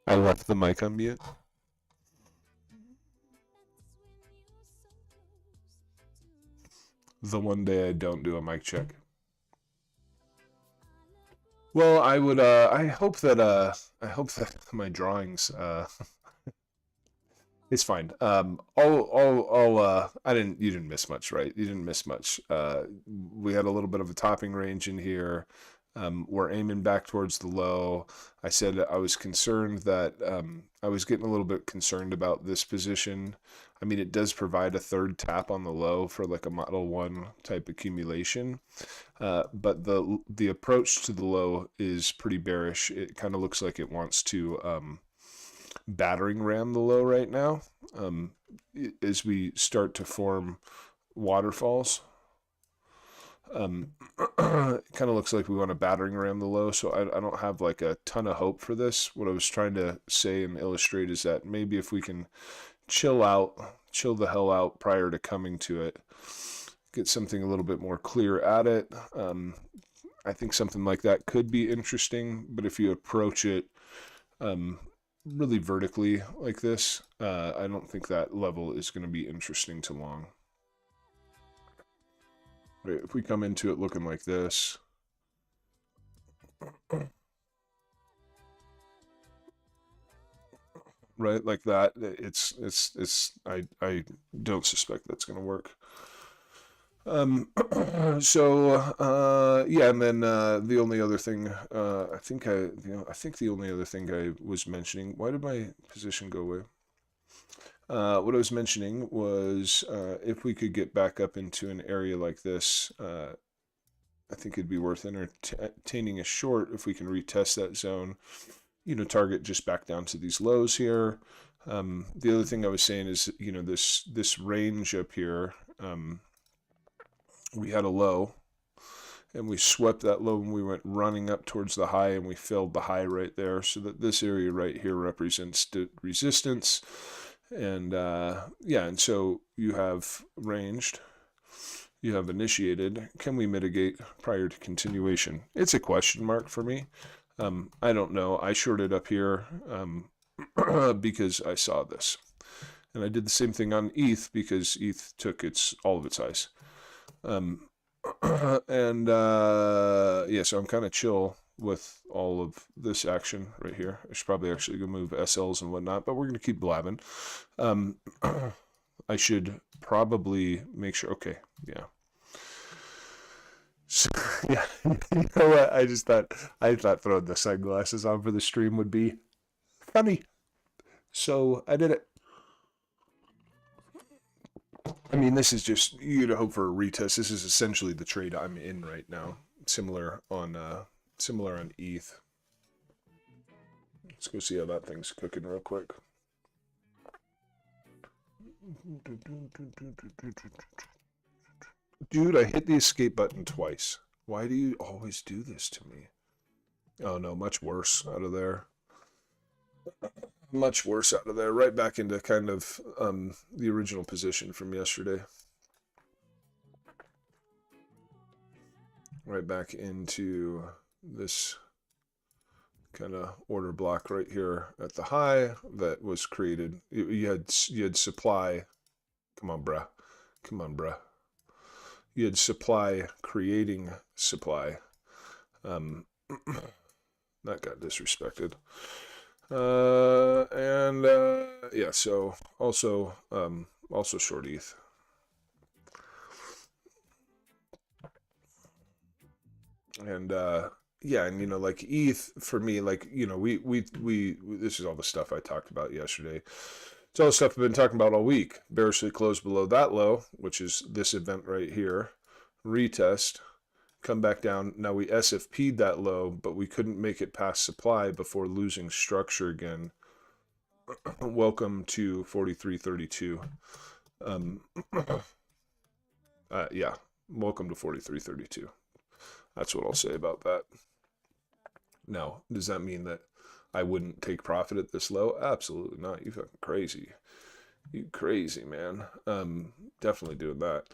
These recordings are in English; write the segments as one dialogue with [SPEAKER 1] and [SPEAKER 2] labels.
[SPEAKER 1] I left the mic on mute. The one day I don't do a mic check. Well, I would. I hope that. I hope that my drawings. It's fine. I didn't. You didn't miss much, right? You didn't miss much. We had a little bit of a topping range in here. We're aiming back towards the low. I said I was concerned that I was getting a little bit concerned about this position. I mean, it does provide a third tap on the low for like a Model 1 type accumulation. But the approach to the low is pretty bearish. It kind of looks like it wants to battering ram the low right now as we start to form waterfalls. It kind of looks like we want to battering ram the low, so I don't have like a ton of hope for this. What I was trying to say and illustrate is that maybe if we can chill the hell out prior to coming to it, get something a little bit more clear at it. I think something like that could be interesting, but if you approach it really vertically like this, I don't think that level is going to be interesting to long. Right, if we come into it looking like this, right, like that, I don't suspect that's going to work. Yeah, and then the only other thing, I think the only other thing I was mentioning, why did my position go away? What I was mentioning was if we could get back up into an area like this, I think it'd be worth entertaining a short if we can retest that zone. Target just back down to these lows here. The other thing I was saying is, this range up here. We had a low, and we swept that low, and we went running up towards the high, and we filled the high right there, so that this area right here represents resistance. And yeah, and so you have ranged, you have initiated. Can we mitigate prior to continuation? It's a question mark for me. I don't know. I shorted up here because I saw this, and I did the same thing on ETH because ETH took all of its highs. And yeah, so I'm kind of chill with all of this action right here. I should probably actually go move SLs and whatnot, but we're going to keep blabbing. I should probably make sure. Okay, yeah. So, yeah, you know what? I thought throwing the sunglasses on for the stream would be funny. So I did it. I mean, this is just, you'd hope for a retest. This is essentially the trade I'm in right now. Similar on ETH. Let's go see how that thing's cooking real quick. Dude, I hit the escape button twice. Why do you always do this to me? Oh no, much worse out of there. Much worse out of there. Right back into kind of the original position from yesterday. Right back into this kind of order block right here at the high that was created. You had supply. Come on, bruh. Come on, bruh. You had supply creating supply. That got disrespected. And yeah, so also short ETH. And yeah, and like ETH for me, like we this is all the stuff I talked about yesterday. It's all the stuff I've been talking about all week. Bearishly closed below that low, which is this event right here. Retest, come back down. Now we SFP'd that low, but we couldn't make it past supply before losing structure again. Welcome to 4332. Yeah, welcome to 4332. That's what I'll say about that. Now, does that mean that I wouldn't take profit at this low? Absolutely not. You fucking crazy. You crazy, man. Definitely doing that.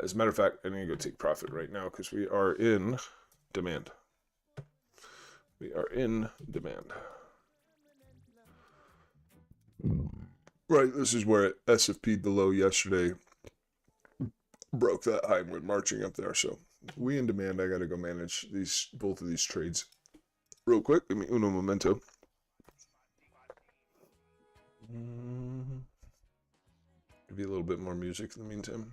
[SPEAKER 1] As a matter of fact, I'm going to go take profit right now because we are in demand. We are in demand. Right, this is where it SFP'd the low yesterday, broke that high and went marching up there. So we in demand. I got to go manage both of these trades real quick. Give me uno momento. Give you a little bit more music in the meantime.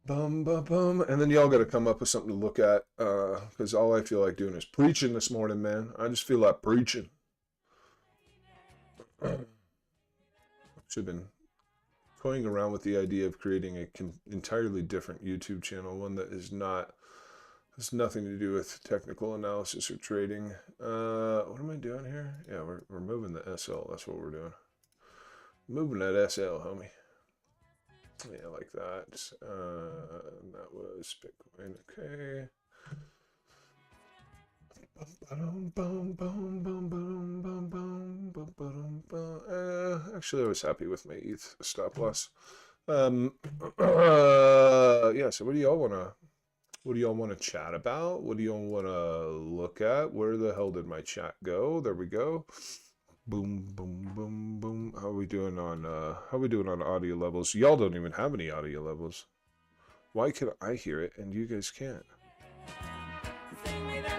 [SPEAKER 1] Bum, bum, bum. And then y'all got to come up with something to look at, because all I feel like doing is preaching this morning, man. I just feel like preaching. Should have been toying around with the idea of creating an entirely different YouTube channel, one that is not, has nothing to do with technical analysis or trading. What am I doing here? Yeah, we're moving the SL. That's what we're doing. Moving that SL, homie. Yeah, like that. That was Bitcoin. Okay. Actually, I was happy with my ETH stop loss. Yeah. So, what do y'all want to chat about? What do y'all want to look at? Where the hell did my chat go? There we go. Boom, boom, boom, boom. How are we doing on audio levels? Y'all don't even have any audio levels. Why can I hear it and you guys can't?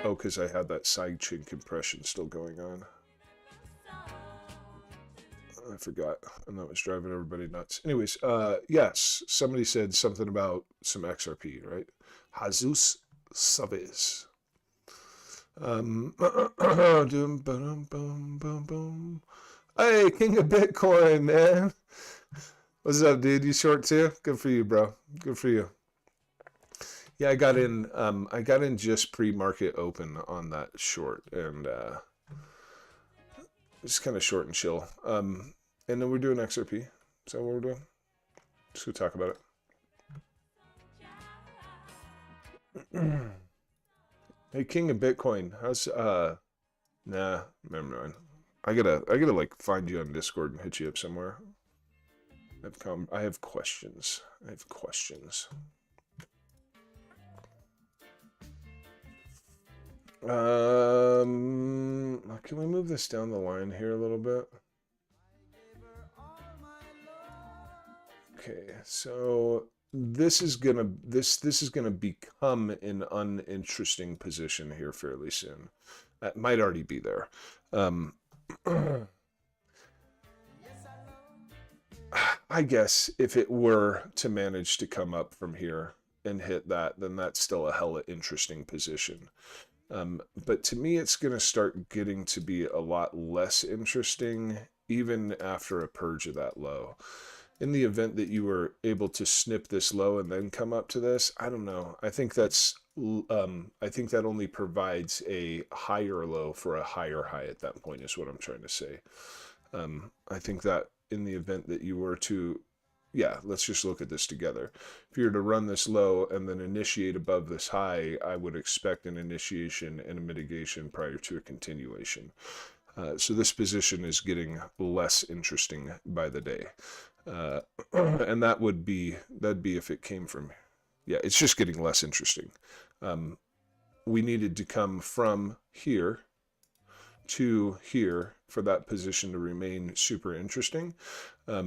[SPEAKER 1] Oh, because I had that side chin compression still going on. I forgot, and that was driving everybody nuts. Anyways, yes, somebody said something about some XRP, right? Jesus Saves. Hey, King of Bitcoin, man. What's up, dude? You short too? Good for you, bro. Good for you. Yeah, I got in just pre-market open on that short, and just kind of short and chill. And then we're doing XRP. Is that what we're doing? Just go talk about it. Hey, King of Bitcoin, how's nah, never mind. I gotta like find you on Discord and hit you up somewhere. I have questions. Can we move this down the line here a little bit? Okay, so this is gonna become an uninteresting position here fairly soon. That might already be there. I guess if it were to manage to come up from here and hit that, then that's still a hella interesting position. But to me, it's going to start getting to be a lot less interesting even after a purge of that low. In the event that you were able to snip this low and then come up to this, I don't know. I think that only provides a higher low for a higher high at that point is what I'm trying to say. I think that in the event that you were to, yeah, let's just look at this together. If you were to run this low and then initiate above this high, I would expect an initiation and a mitigation prior to a continuation. So this position is getting less interesting by the day. And that'd be if it came from, yeah, it's just getting less interesting. We needed to come from here to here for that position to remain super interesting. I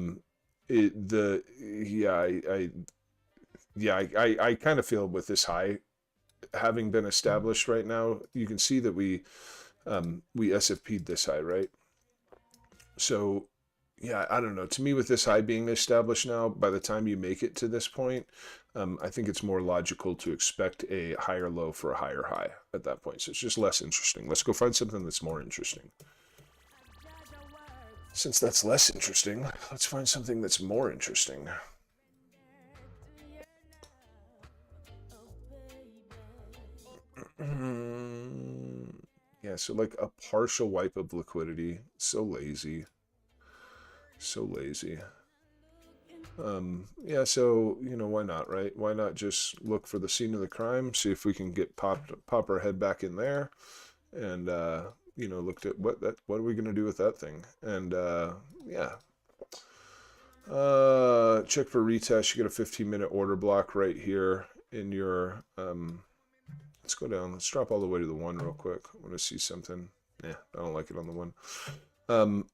[SPEAKER 1] kind of feel with this high having been established right now, you can see that we SFP'd this high, right? So yeah, I don't know. To me, with this high being established now, by the time you make it to this point, I think it's more logical to expect a higher low for a higher high at that point. So it's just less interesting. Let's go find something that's more interesting. Since that's less interesting, let's find something that's more interesting. Yeah, so like a partial wipe of liquidity. So lazy. So lazy. Yeah, so, you know, why not, right? Why not just look for the scene of the crime, see if we can get pop our head back in there, and, you know, looked at what are we going to do with that thing? And, yeah. Check for retest. You get a 15-minute order block right here in your, let's go down. Let's drop all the way to the 1 real quick. I want to see something. Yeah, I don't like it on the 1. Um,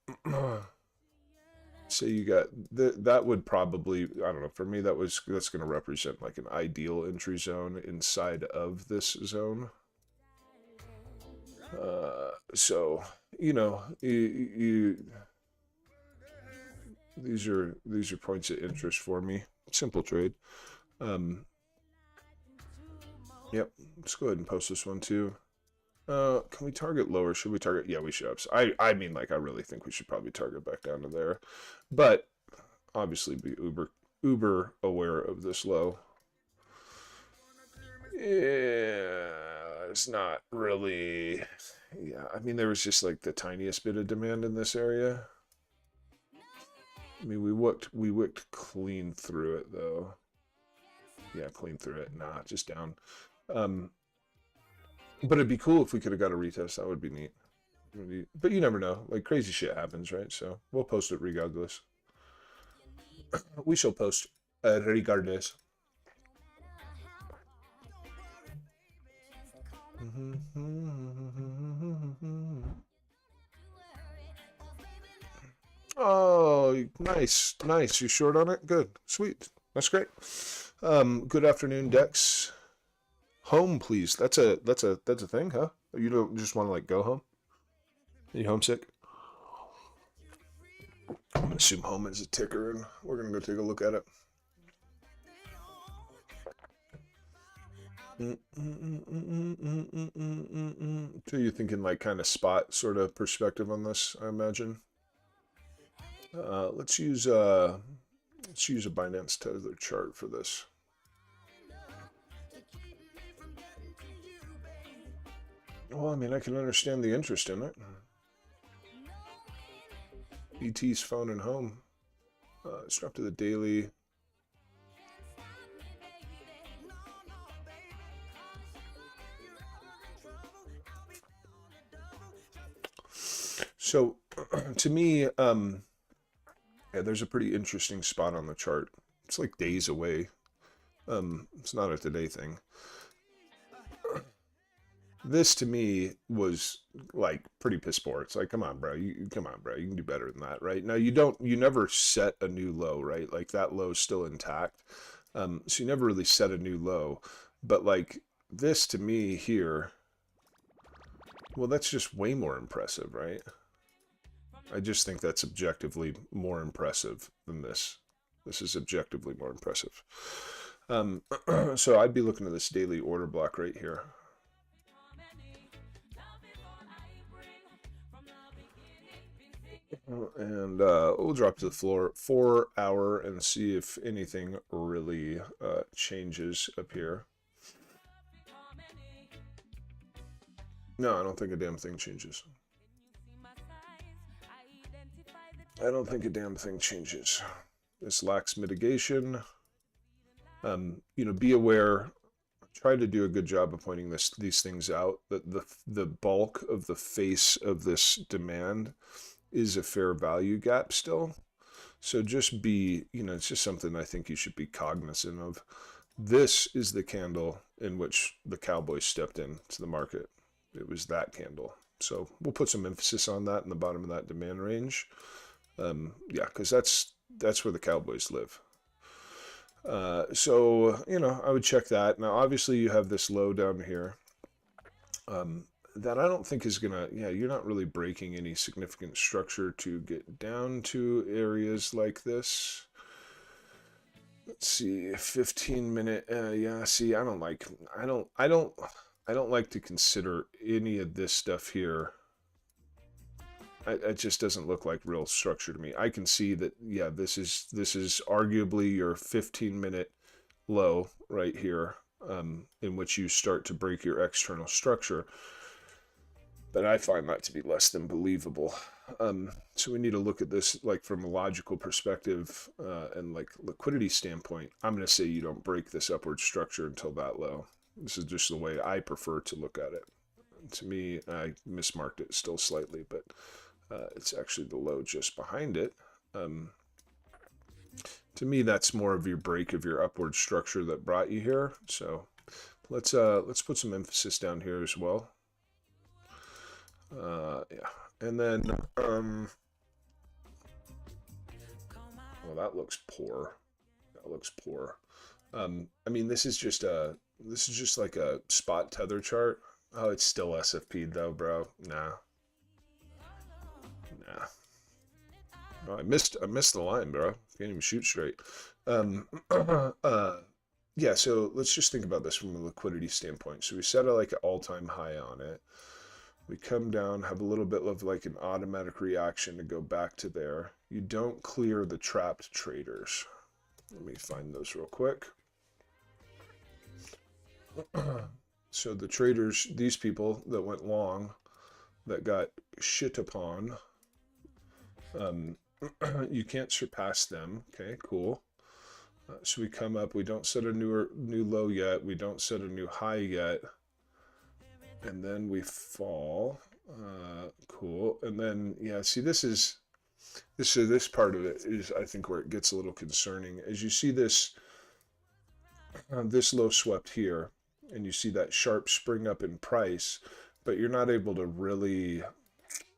[SPEAKER 1] so you got that would probably, I don't know, for me that's going to represent like an ideal entry zone inside of this zone. So you know these are points of interest for me. Simple trade. Um, yep. Let's go ahead and post this one too. Can we target lower? Should we target? Yeah, we should. I mean, like, I really think we should probably target back down to there, but obviously be uber aware of this low. Yeah, it's not really. Yeah, I mean, there was just like the tiniest bit of demand in this area. I mean, we worked clean through it though. Yeah, clean through it. Nah, just down. Um, but it'd be cool if we could have got a retest. That would be neat. But you never know. Like crazy shit happens, right? So we'll post it regardless. We shall post regardless. Oh, nice, nice. You short on it? Good, sweet. That's great. Good afternoon, Dex. Home, please. That's a thing, huh? You don't just want to like go home? Are you homesick? I'm gonna assume home is a ticker, and we're gonna go take a look at it. So you're thinking like kind of spot sort of perspective on this, I imagine. Let's use a Binance Tether chart for this. Well, I mean, I can understand the interest in it. ET's phone and home. Let's drop to the daily. So, to me, yeah, there's a pretty interesting spot on the chart. It's like days away. It's not a today thing. This to me was like pretty piss poor. It's like, come on, bro. Come on, bro. You can do better than that, right? Now you never set a new low, right? Like that low is still intact. So you never really set a new low. But like this to me here, well, that's just way more impressive, right? I just think that's objectively more impressive than this. This is objectively more impressive. So I'd be looking at this daily order block right here. And we'll drop to the floor 4 hour and see if anything really changes up here. No, I don't think a damn thing changes. I don't think a damn thing changes. This lacks mitigation. Be aware. Try to do a good job of pointing these things out. That the bulk of the face of this demand is a fair value gap still. So just be, it's just something I think you should be cognizant of. This is the candle in which the Cowboys stepped into the market. It was that candle. So we'll put some emphasis on that in the bottom of that demand range. Yeah, because that's where the Cowboys live. So, I would check that. Now, obviously, you have this low down here that I don't think is going to, yeah, you're not really breaking any significant structure to get down to areas like this. Let's see, 15-minute, yeah, see, I don't like to consider any of this stuff here. It just doesn't look like real structure to me. I can see that, yeah, this is arguably your 15-minute low right here, in which you start to break your external structure. But I find that to be less than believable. So we need to look at this like from a logical perspective and like liquidity standpoint. I'm going to say you don't break this upward structure until that low. This is just the way I prefer to look at it. To me, I mismarked it still slightly, but it's actually the low just behind it. To me, that's more of your break of your upward structure that brought you here. So let's put some emphasis down here as well. Yeah, And then, well, that looks poor. That looks poor. I mean, this is just like a spot tether chart. Oh, it's still SFP'd though, bro. Nah, nah. Oh, I missed the line, bro. Can't even shoot straight. Um, yeah. So let's just think about this from a liquidity standpoint. So we set a like an all-time high on it. We come down, have a little bit of like an automatic reaction to go back to there. You don't clear the trapped traders. Let me find those real quick. So the traders, these people that went long, that got shit upon, you can't surpass them. Okay, cool. So we come up, we don't set a new low yet, we don't set a new high yet, and then we fall. Cool. And then yeah, see, this part of it is, I think, where it gets a little concerning. As you see this this low swept here, and you see that sharp spring up in price, but you're not able to really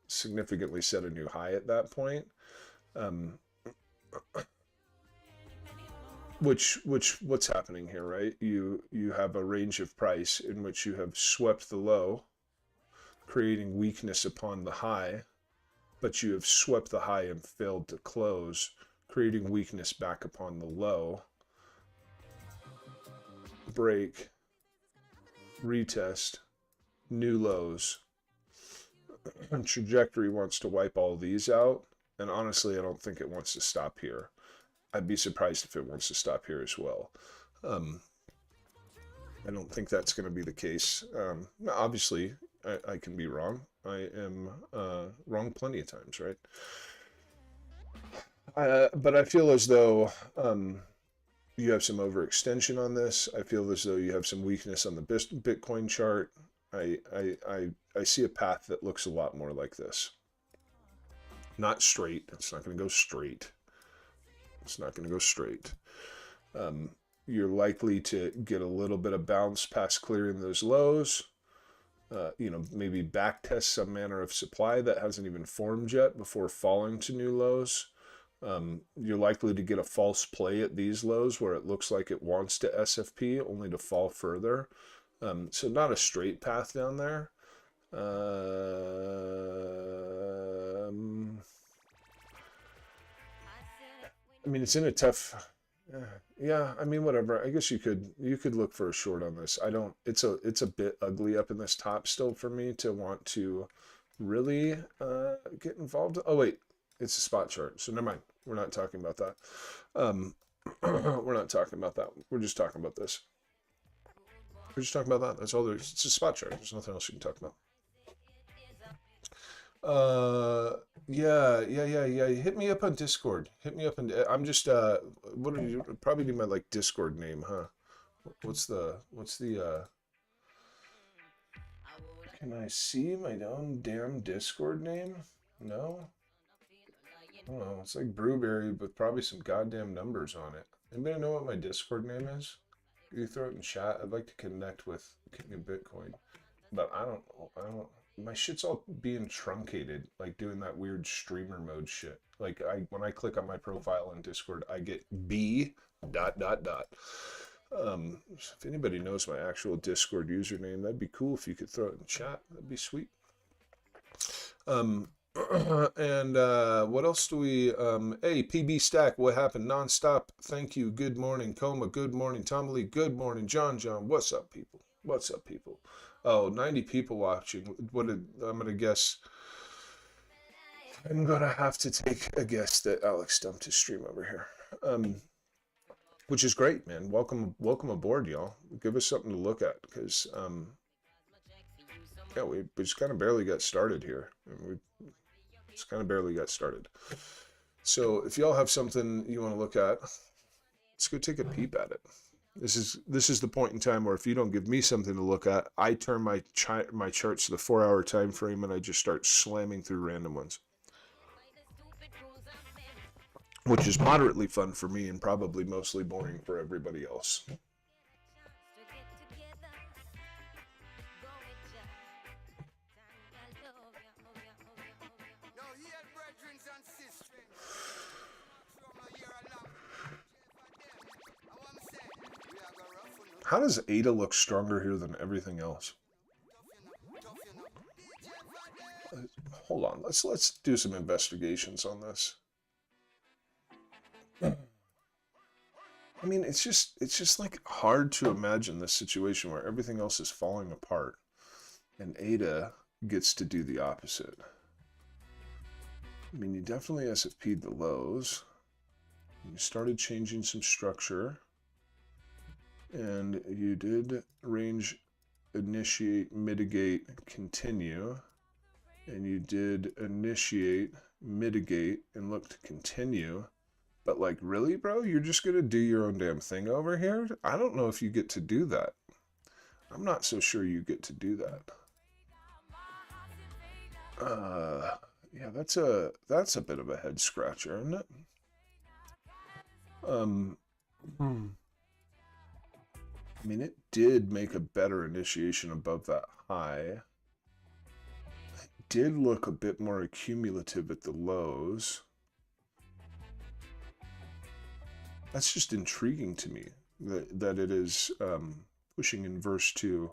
[SPEAKER 1] significantly set a new high at that point. What's happening here, right? You have a range of price in which you have swept the low, creating weakness upon the high, but you have swept the high and failed to close, creating weakness back upon the low. Break, retest, new lows. Trajectory wants to wipe all these out, and honestly, I don't think it wants to stop here. I'd be surprised if it wants to stop here as well. I don't think that's going to be the case. Obviously, I can be wrong. I am wrong plenty of times, right? But I feel as though you have some overextension on this. I feel as though you have some weakness on the Bitcoin chart. I see a path that looks a lot more like this. Not straight. It's not going to go straight. It's not going to go straight. You're likely to get a little bit of bounce past clearing those lows. Maybe back test some manner of supply that hasn't even formed yet before falling to new lows. You're likely to get a false play at these lows where it looks like it wants to SFP only to fall further. So not a straight path down there. I mean, it's in a tough. Yeah, I mean, whatever. I guess you could look for a short on this. I don't. It's a bit ugly up in this top still for me to want to really get involved. Oh wait, it's a spot chart, so never mind. We're not talking about that. We're not talking about that. We're just talking about this. We're just talking about that. That's all there is. It's a spot chart. There's nothing else you can talk about. Yeah. Hit me up on Discord. Hit me up on. I'm just what are you? Probably need my like Discord name, huh? What's the Can I see my own damn Discord name? No. I don't know. It's like Brewberry with probably some goddamn numbers on it. Anybody know what my Discord name is? You throw it in chat. I'd like to connect with King of Bitcoin, but I don't. My shit's all being truncated, like doing that weird streamer mode shit. Like when I click on my profile in Discord, I get B dot dot dot. If anybody knows my actual Discord username, that'd be cool if you could throw it in chat. That'd be sweet. And what else do we hey, PB Stack, what happened? Nonstop, thank you. Good morning, Coma. Good morning, Tom Lee. Good morning, John. What's up, people? What's up, people? Oh, 90 people watching. I'm gonna guess. I'm gonna have to take a guess that Alex dumped his stream over here. Which is great, man. Welcome aboard, y'all. Give us something to look at, because yeah, we just kind of barely got started here. We just kind of barely got started. So if y'all have something you want to look at, let's go take a peep at it. This is the point in time where if you don't give me something to look at, I turn my charts to the 4-hour time frame and I just start slamming through random ones, which is moderately fun for me and probably mostly boring for everybody else. How does ADA look stronger here than everything else? Hold on, let's do some investigations on this. I mean, it's just like hard to imagine this situation where everything else is falling apart and ADA gets to do the opposite. I mean, you definitely SFP'd the lows. You started changing some structure. And you did range, initiate, mitigate, continue. And you did initiate, mitigate, and look to continue. But like, really, bro? You're just going to do your own damn thing over here? I don't know if you get to do that. I'm not so sure you get to do that. Yeah, that's a bit of a head scratcher, isn't it? I mean, it did make a better initiation above that high. It did look a bit more accumulative at the lows. That's just intriguing to me that it is pushing inverse to.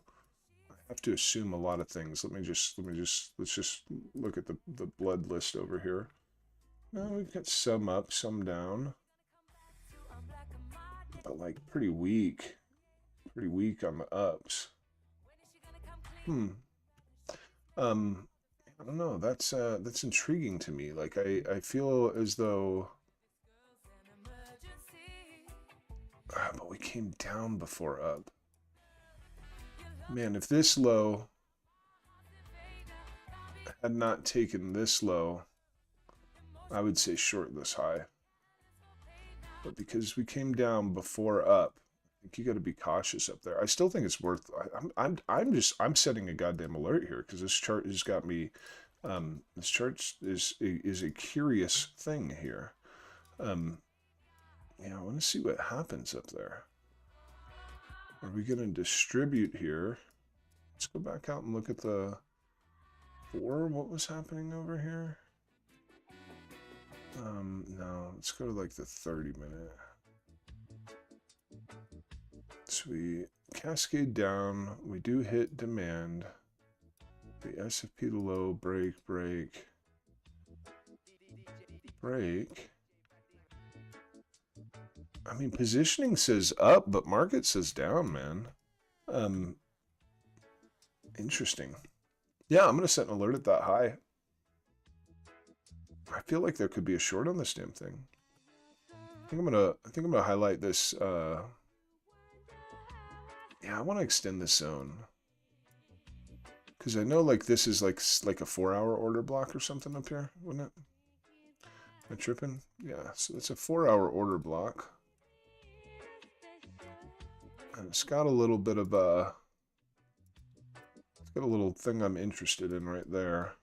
[SPEAKER 1] I have to assume a lot of things. Let's just look at the blood list over here. We've got some up, some down, but like pretty weak on the ups. I don't know. That's intriguing to me. Like I feel as though, but we came down before up. Man, if this low had not taken this low, I would say short this high. But because we came down before up, I think you got to be cautious up there. I still think it's worth. I'm setting a goddamn alert here because this chart has got me. This chart is a curious thing here. Yeah, I want to see what happens up there. Are we going to distribute here? Let's go back out and look at the 4. What was happening over here? No, let's go to like the 30-minute. So we cascade down. We do hit demand. The SFP to low, break. I mean, positioning says up, but market says down, man. Interesting. Yeah, I'm gonna set an alert at that high. I feel like there could be a short on this damn thing. I think I'm gonna highlight this. Yeah, I want to extend this zone because I know like this is like a 4-hour order block or something up here, wouldn't it? Am I tripping? Yeah, so it's a 4-hour order block. And it's got a little bit of a. It's got a little thing I'm interested in right there.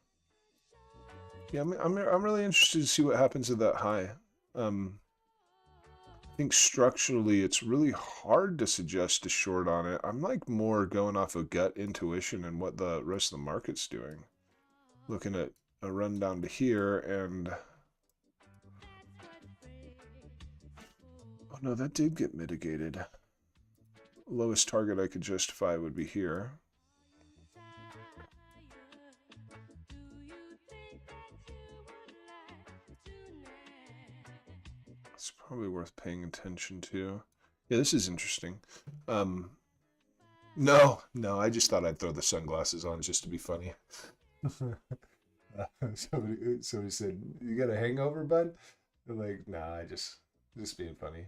[SPEAKER 1] Yeah, I'm really interested to see what happens at that high. I think structurally it's really hard to suggest a short on it. I'm like more going off of gut intuition and what the rest of the market's doing. Looking at a run down to here and... Oh no, that did get mitigated. Lowest target I could justify would be here. It's probably worth paying attention to. Yeah, this is interesting. No, I just thought I'd throw the sunglasses on just to be funny. Somebody said, "You got a hangover, bud?" I'm like, nah, just being funny.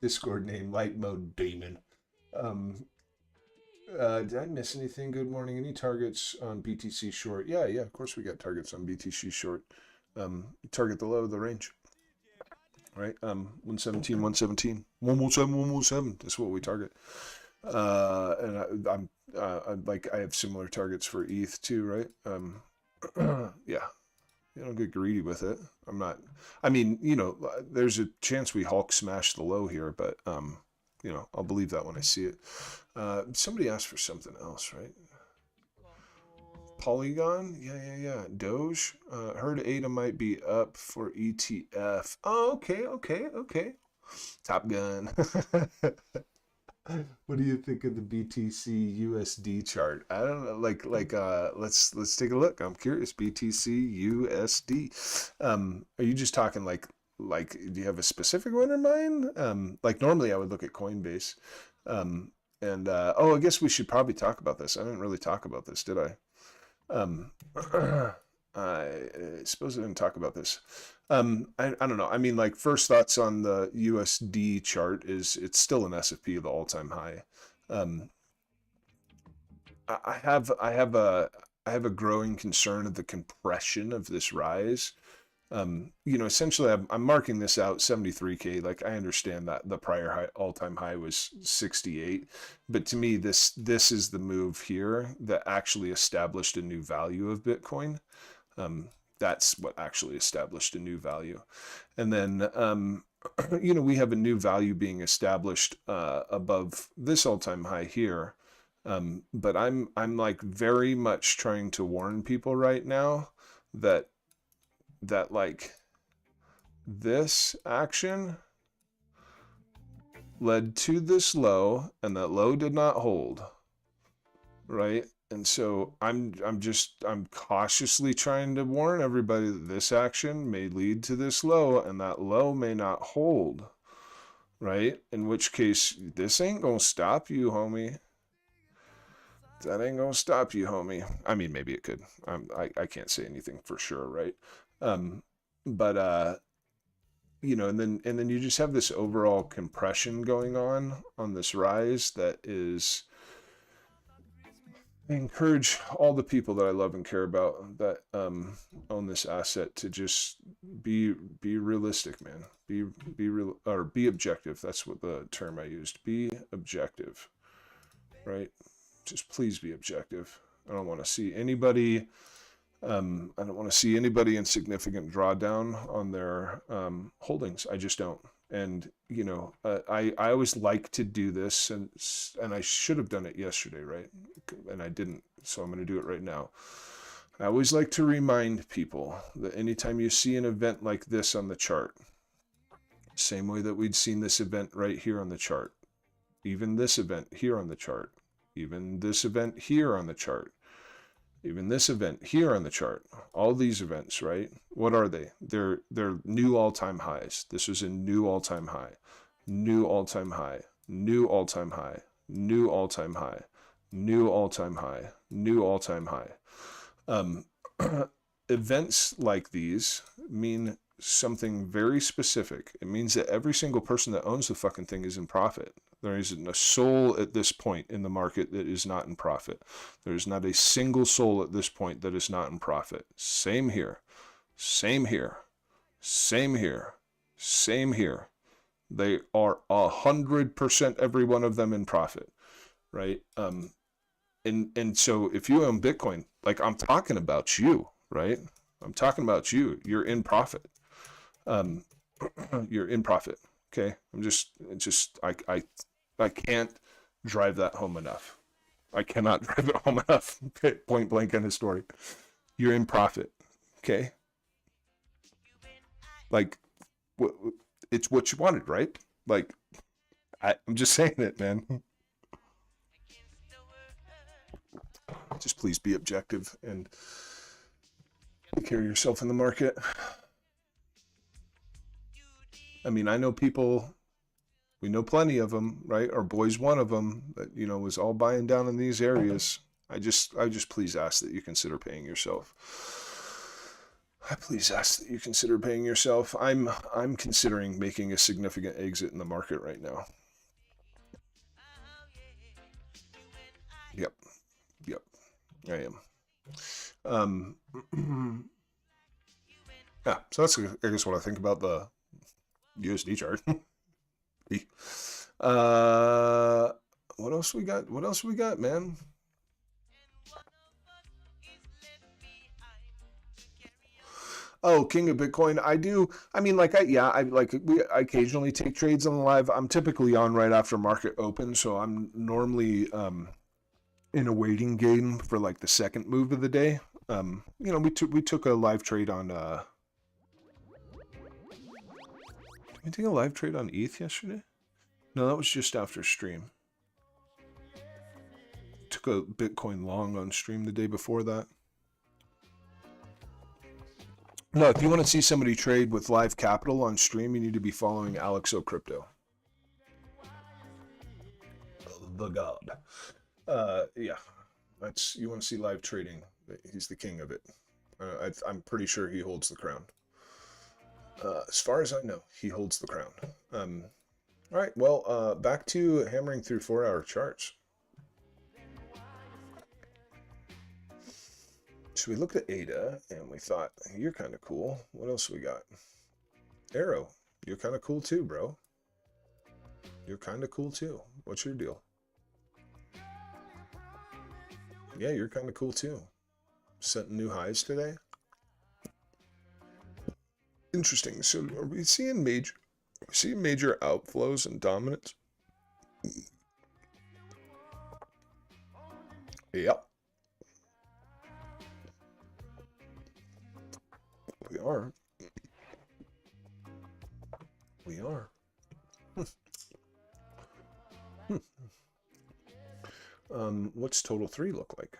[SPEAKER 1] Discord name Light Mode Demon. Did I miss anything? Good morning. Any targets on BTC short? Yeah, of course we got targets on BTC short. Target the low of the range. Right? 117, 117. 117, 117. That's what we target. And I have similar targets for ETH too, right? Yeah. You don't get greedy with it. I'm not. I mean, there's a chance we Hulk smash the low here, but I'll believe that when I see it. Somebody asked for something else, right? Polygon, yeah. Doge. Heard ADA might be up for ETF. Oh, okay. Top Gun. What do you think of the BTC USD chart? I don't know, let's take a look. I'm curious. BTC USD. Are you just talking like do you have a specific one in mind? Like normally I would look at Coinbase. Um, and oh, I guess we should probably talk about this. I didn't really talk about this, did I? Um, I suppose I didn't talk about this. I don't know. I mean, like first thoughts on the USD chart is it's still an S&P, the all-time high. Um, I have a growing concern of the compression of this rise. Essentially, I'm marking this out 73K. Like I understand that the prior high, all-time high was 68, but to me, this is the move here that actually established a new value of Bitcoin. Um, that's what actually established a new value, and then we have a new value being established above this all-time high here. But I'm like very much trying to warn people right now that like this action led to this low and that low did not hold, right? And so I'm cautiously trying to warn everybody that this action may lead to this low and that low may not hold, right? In which case this ain't gonna stop you, homie. That ain't gonna stop you, homie. I mean, maybe it could. I can't say anything for sure, right? Um, but and then you just have this overall compression going on this rise that is. I encourage all the people that I love and care about that own this asset to just be realistic, man. Be real or be objective. That's what the term I used. Be objective, right? Just please be objective. I don't want to see anybody. I don't want to see anybody in significant drawdown on their holdings. I just don't. And I always like to do this, and I should have done it yesterday, right? And I didn't, so I'm going to do it right now. I always like to remind people that anytime you see an event like this on the chart, same way that we'd seen this event right here on the chart, even this event here on the chart, even this event here on the chart, even this event here on the chart, all these events, right? What are they? They're new all-time highs. This was a new all-time high, new all-time high, new all-time high, new all-time high, new all-time high, new all-time high. Events like these mean something very specific. It means that every single person that owns the fucking thing is in profit. There isn't a soul at this point in the market that is not in profit. There is not a single soul at this point that is not in profit. Same here. Same here. Same here. Same here. They are 100% every one of them in profit, right? And so if you own Bitcoin, like I'm talking about you, right? I'm talking about you. You're in profit. You're in profit. Okay. I can't drive that home enough. I cannot drive it home enough. Okay. Point blank and story. You're in profit. Okay. Like, it's what you wanted, right? Like, I'm just saying it, man. Just please be objective and take care of yourself in the market. I mean, I know people, we know plenty of them, right? Our boy's one of them that, was all buying down in these areas. I just please ask that you consider paying yourself. I please ask that you consider paying yourself. I'm considering making a significant exit in the market right now. Yep. I am. Yeah, so that's, I guess, what I think about the USD chart. What else we got? What else we got, man? Oh, King of Bitcoin. I do. I mean, I occasionally take trades on the live. I'm typically on right after market open, so I'm normally in a waiting game for like the second move of the day. We took a live trade on Anything a live trade on ETH yesterday? No, that was just after stream. Took a Bitcoin long on stream the day before that. No, if you want to see somebody trade with live capital on stream, you need to be following Alex O'Crypto. The god. Yeah, that's, you want to see live trading. He's the king of it. I'm pretty sure he holds the crown. As far as I know, he holds the crown. All right, well, back to hammering through 4-hour charts. So we looked at ADA and we thought, you're kind of cool. What else we got? Arrow, you're kind of cool too, bro. You're kind of cool too. What's your deal? Yeah, you're kind of cool too. Setting new highs today. Interesting. So are we seeing major outflows and dominance? Yep. We are. We are. What's total 3 look like?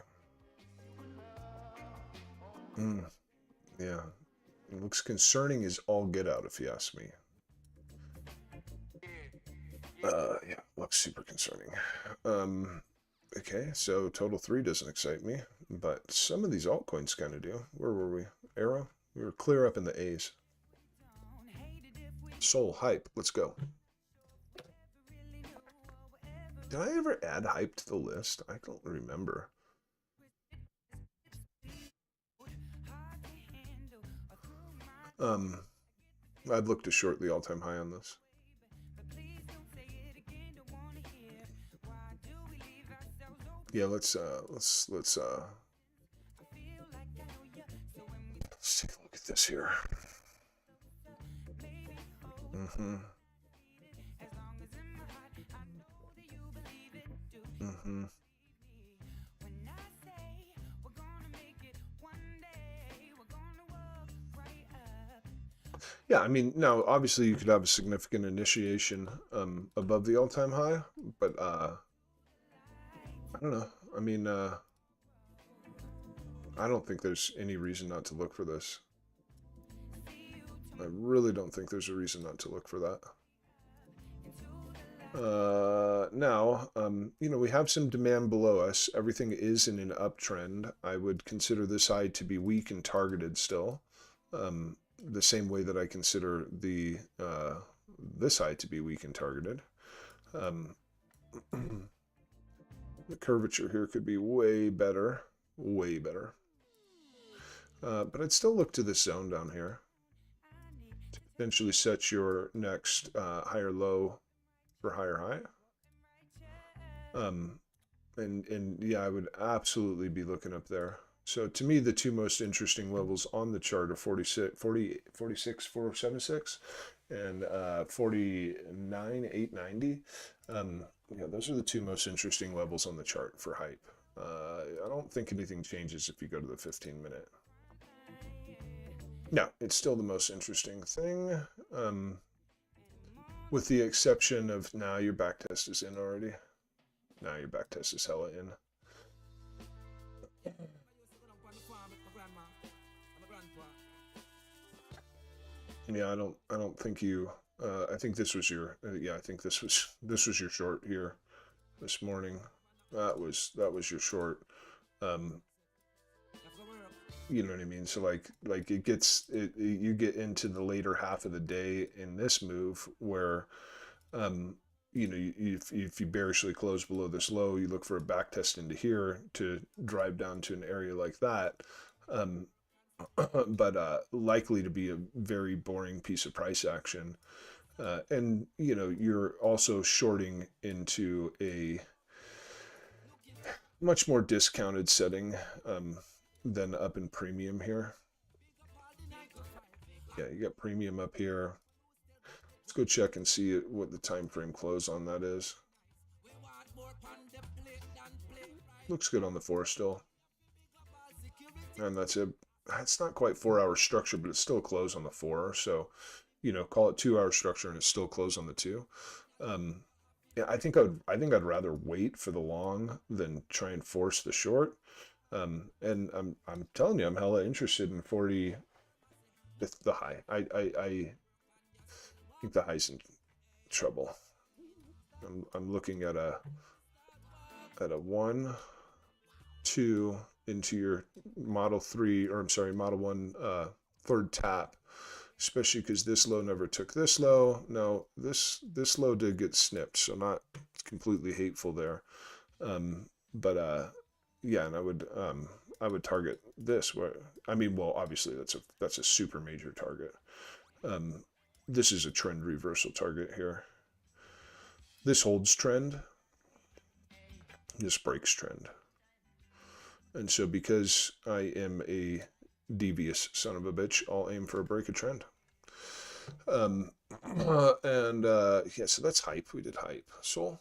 [SPEAKER 1] Yeah. It looks concerning as all get out, if you ask me. Yeah, looks super concerning. Okay, so total 3 doesn't excite me, but some of these altcoins kind of do. Where were we? Arrow? We were clear up in the A's. Soul, hype, let's go. Did I ever add hype to the list? I don't remember. I'd look to short the all-time high on this. Yeah, let's take a look at this here. Yeah, I mean, now obviously you could have a significant initiation above the all-time high, but I don't know. I mean, I don't think there's any reason not to look for this. I really don't think there's a reason not to look for that. Now, you know, we have some demand below us. Everything is in an uptrend. I would consider this high to be weak and targeted still. The same way that I consider the this high to be weak and targeted. The curvature here could be way better, way better. But I'd still look to this zone down here to potentially set your next higher low for higher high. And yeah, I would absolutely be looking up there. So to me, the two most interesting levels on the chart are 46,476 and 49,890. Yeah, those are the two most interesting levels on the chart for hype. I don't think anything changes if you go to the 15-minute. No, it's still the most interesting thing, with the exception of now your backtest is in already. Now your backtest is hella in. Yeah, I don't think you. I think this was your. Yeah, I think this was your short here this morning. That was your short. You know what I mean? So like it gets you get into the later half of the day in this move where, you know, if you bearishly close below this low, you look for a back test into here to drive down to an area like that. But likely to be a very boring piece of price action. And, you know, you're also shorting into a much more discounted setting than up in premium here. Yeah, you got premium up here. Let's go check and see what the time frame close on that is. Looks good on the 4 still. And that's it. It's not quite 4-hour structure, but it's still a close on the 4. So you know, call it 2 hour structure and it's still closed on the two. Um, yeah, I think I'd rather wait for the long than try and force the short. And I'm telling you, I'm hella interested in 40 the high. I think the high's in trouble. I'm looking at a 1 2 into your Model 3, or I'm sorry, Model 1 third tap, especially because this low never took this low. No, this low did get snipped, so not completely hateful there. But yeah, and I would target this where, I mean, well, obviously that's a super major target. Um, this is a trend reversal target here. This holds trend. This breaks trend. And so because I am a devious son of a bitch, I'll aim for a break of trend. Um, yeah, so that's hype. We did hype. Sol.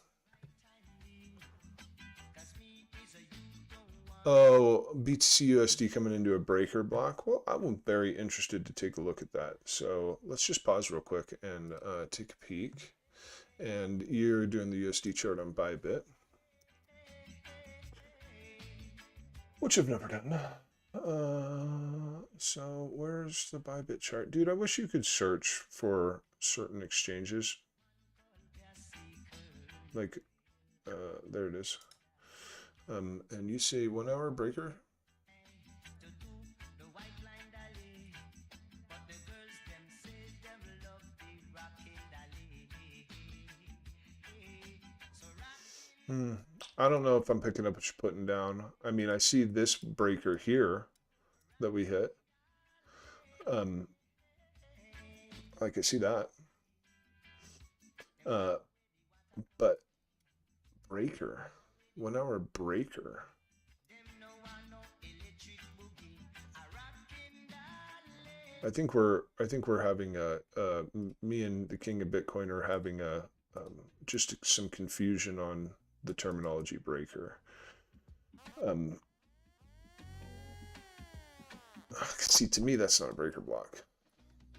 [SPEAKER 1] Oh, BTC USD coming into a breaker block. Well, I'm very interested to take a look at that. So let's just pause real quick and take a peek. And you're doing the USD chart on Bybit, which I've never done. So where's the Bybit chart? Dude, I wish you could search for certain exchanges. Like, there it is. And you say 1 hour breaker? I don't know if I'm picking up what you're putting down. I mean, I see this breaker here that we hit. Like I see that. But breaker, 1 hour breaker. I think we're having me and the King of Bitcoin are having just some confusion on the terminology breaker. See, to me, that's not a breaker block.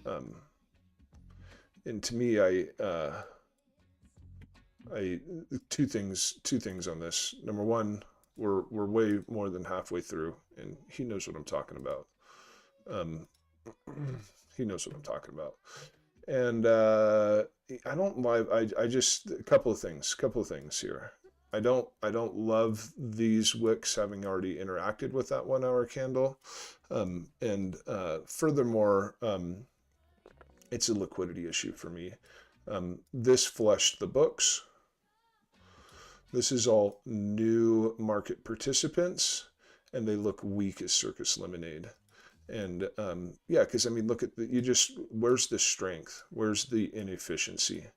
[SPEAKER 1] And to me, two things on this. Number one, we're way more than halfway through, and he knows what I'm talking about. He knows what I'm talking about. And I don't like. I just a couple of things here. I don't love these wicks having already interacted with that 1 hour candle, and furthermore, it's a liquidity issue for me. This flushed the books. This is all new market participants, and they look weak as circus lemonade. And yeah, because I mean, look at where's the strength? Where's the inefficiency?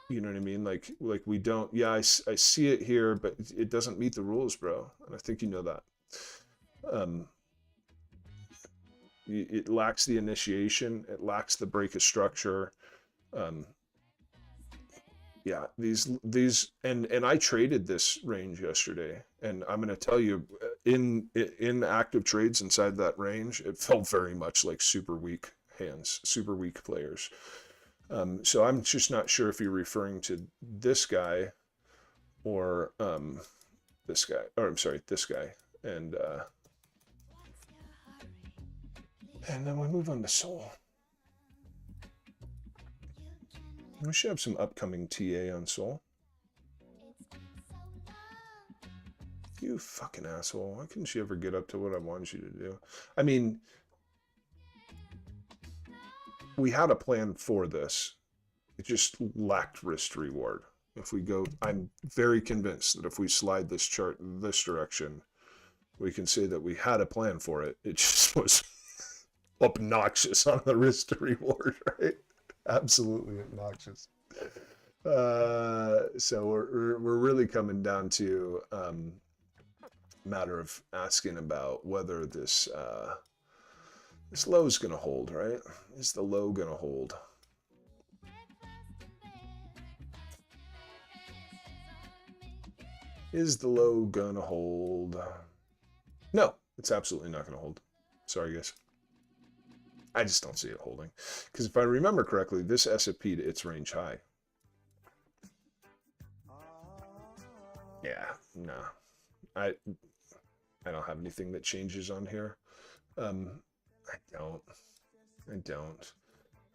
[SPEAKER 1] You know what I mean? Like we don't. Yeah, I see it here, but it doesn't meet the rules, bro. And I think you know that. It lacks the initiation. It lacks the break of structure. Yeah, these and I traded this range yesterday, and I'm going to tell you, in active trades inside that range, it felt very much like super weak hands, super weak players. So I'm just not sure if you're referring to this guy or this guy, or I'm sorry, this guy, and then we move on to Sol. We should have some upcoming TA on Sol. You fucking asshole. Why couldn't you ever get up to what I wanted you to do? I mean, we had a plan for this. It just lacked risk reward. If we go, I'm very convinced that if we slide this chart in this direction, we can say that we had a plan for it. It just was obnoxious on the risk to reward, right? Absolutely obnoxious. So we're really coming down to matter of asking about whether this low is going to hold, right? Is the low going to hold? Is the low going to hold? No, it's absolutely not going to hold. Sorry, guys. I just don't see it holding. Because if I remember correctly, this S&P to its range high. Yeah, no. I I don't have anything that changes on here. Um, I don't. I don't.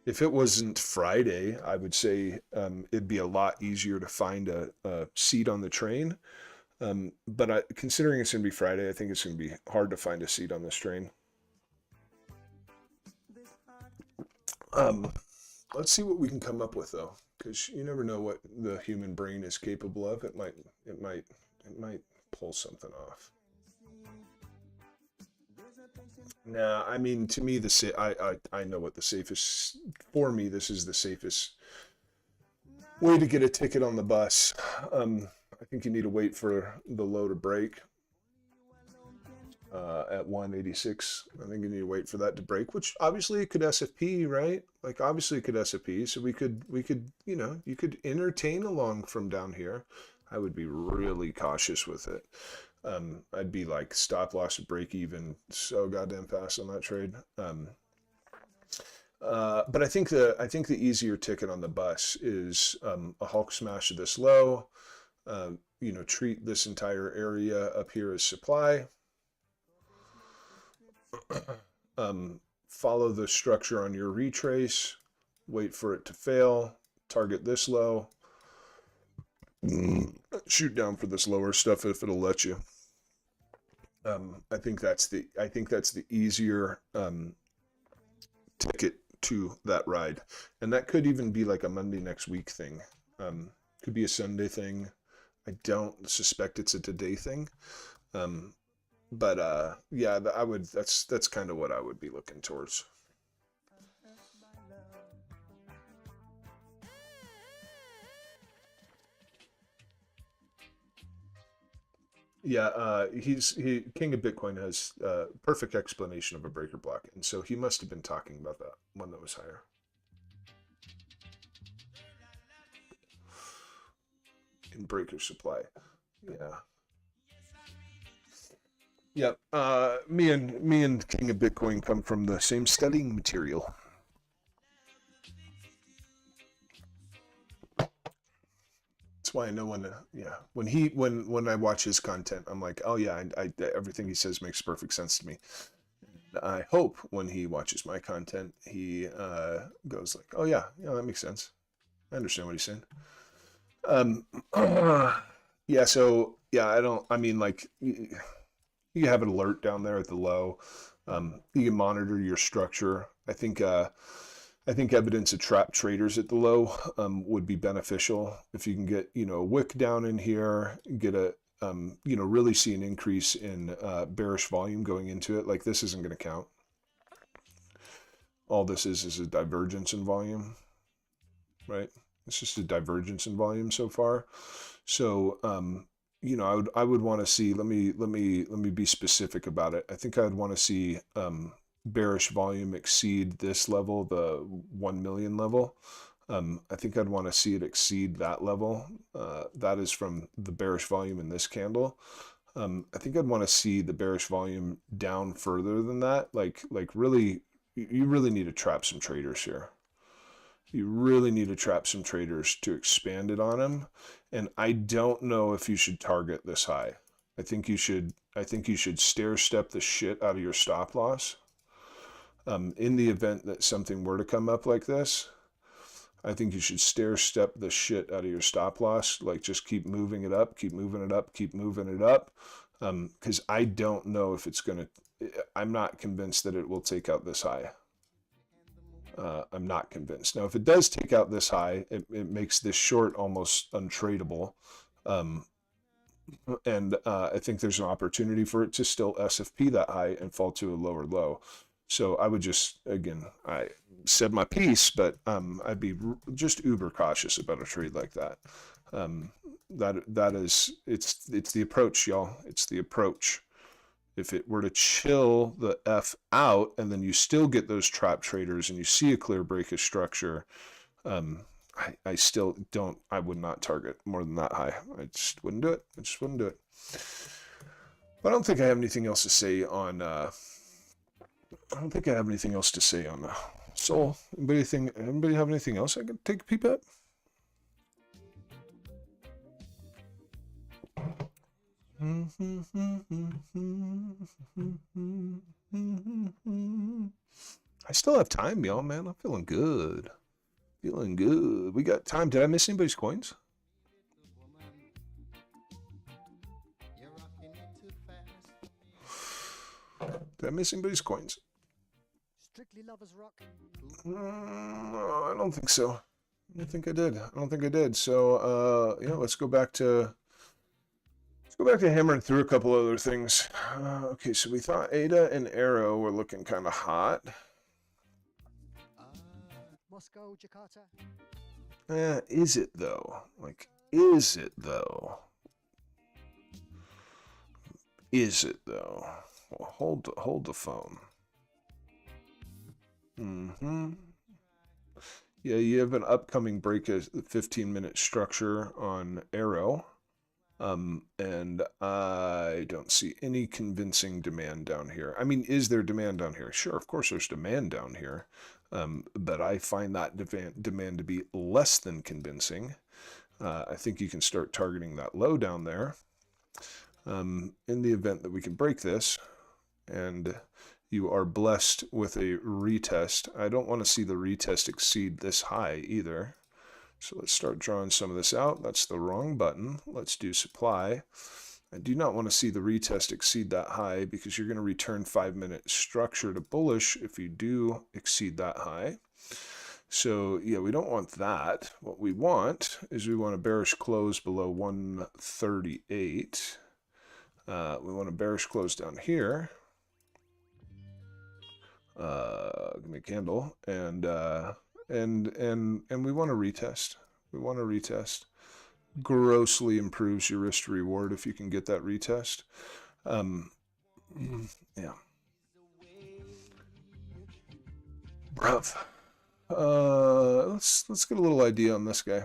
[SPEAKER 1] If it wasn't Friday, I would say it'd be a lot easier to find a seat on the train. Considering it's going to be Friday, I think it's going to be hard to find a seat on this train. Um, let's see what we can come up with though, because you never know what the human brain is capable of. It might pull something off. Nah, I mean, to me, I know what the safest for me. This is the safest way to get a ticket on the bus. I think you need to wait for the low to break at 186. I think you need to wait for that to break, which obviously it could SFP, right? Like obviously it could SFP, so we could you could entertain along from down here. I would be really cautious with it. I'd be like stop loss break even so goddamn fast on that trade. But I think the easier ticket on the bus is a Hulk smash of this low. Treat this entire area up here as supply. Follow the structure on your retrace. Wait for it to fail. Target this low. Shoot down for this lower stuff if it'll let you. I think that's the easier ticket to that ride, and that could even be like a Monday next week thing. Could be a Sunday thing. I don't suspect it's a today thing. But yeah, I would. That's kind of what I would be looking towards. Yeah, he King of Bitcoin has perfect explanation of a breaker block, and so he must have been talking about that one that was higher in breaker supply. Yeah. Yep. Me and King of Bitcoin come from the same studying material. That's why I know yeah, when I watch his content, I'm like, oh yeah, everything he says makes perfect sense to me. I hope when he watches my content, he goes like, oh yeah, yeah, that makes sense. I understand what he's saying. Um, yeah, so yeah, I don't. I mean, like, you have an alert down there at the low. You can monitor your structure. I think evidence of trap traders at the low would be beneficial if you can get a wick down in here, get a really see an increase in bearish volume going into it. Like this isn't going to count. All this is a divergence in volume, right? It's just a divergence in volume so far. So I would want to see. Let me be specific about it. I think I'd want to see bearish volume exceed this level, the 1 million level. I think I'd want to see it exceed that level. That is from the bearish volume in this candle. I think I'd want to see the bearish volume down further than that. Like really, you really need to trap some traders here. You really need to trap some traders to expand it on them. And I don't know if you should target this high. I think you should stair step the shit out of your stop loss. In the event that something were to come up like this, I think you should stair step the shit out of your stop loss. Like just keep moving it up, keep moving it up, keep moving it up. Because I don't know if it's going to, I'm not convinced that it will take out this high. I'm not convinced. Now, if it does take out this high, it makes this short almost untradeable. Um, and I think there's an opportunity for it to still SFP that high and fall to a lower low. So I would just, again, I said my piece, but I'd be just uber cautious about a trade like that. That is, it's the approach, y'all. It's the approach. If it were to chill the F out and then you still get those trap traders and you see a clear break of structure, I still don't, I would not target more than that high. I just wouldn't do it. I just wouldn't do it. But I don't think I have anything else to say on I don't think I have anything else to say on the Sol. Anybody have anything else I can take a peep at? I still have time, y'all, man. I'm feeling good. Feeling good. We got time. Did I miss anybody's coins? Did I miss anybody's coins?
[SPEAKER 2] Strictly Lovers Rock.
[SPEAKER 1] I don't think so. I don't think I did. I don't think I did. So, yeah, let's go back to hammering through a couple other things. Okay, so we thought Ada and Arrow were looking kind of hot.
[SPEAKER 2] Moscow, Jakarta.
[SPEAKER 1] Is it though? Like, is it though? Is it though? Well, hold the phone. Yeah, you have an upcoming break, a 15-minute structure on Arrow. And I don't see any convincing demand down here. I mean, is there demand down here? Sure, of course there's demand down here. But I find that demand to be less than convincing. I think you can start targeting that low down there. In the event that we can break this, and you are blessed with a retest. I don't want to see the retest exceed this high either. So let's start drawing some of this out. That's the wrong button. Let's do supply. I do not want to see the retest exceed that high because you're going to return 5-minute structure to bullish if you do exceed that high. So yeah, we don't want that. What we want is we want a bearish close below 138. We want a bearish close down here. Give me a candle, and we want to retest. We want to retest. Grossly improves your risk to reward if you can get that retest. Yeah. Bruv. Let's get a little idea on this guy.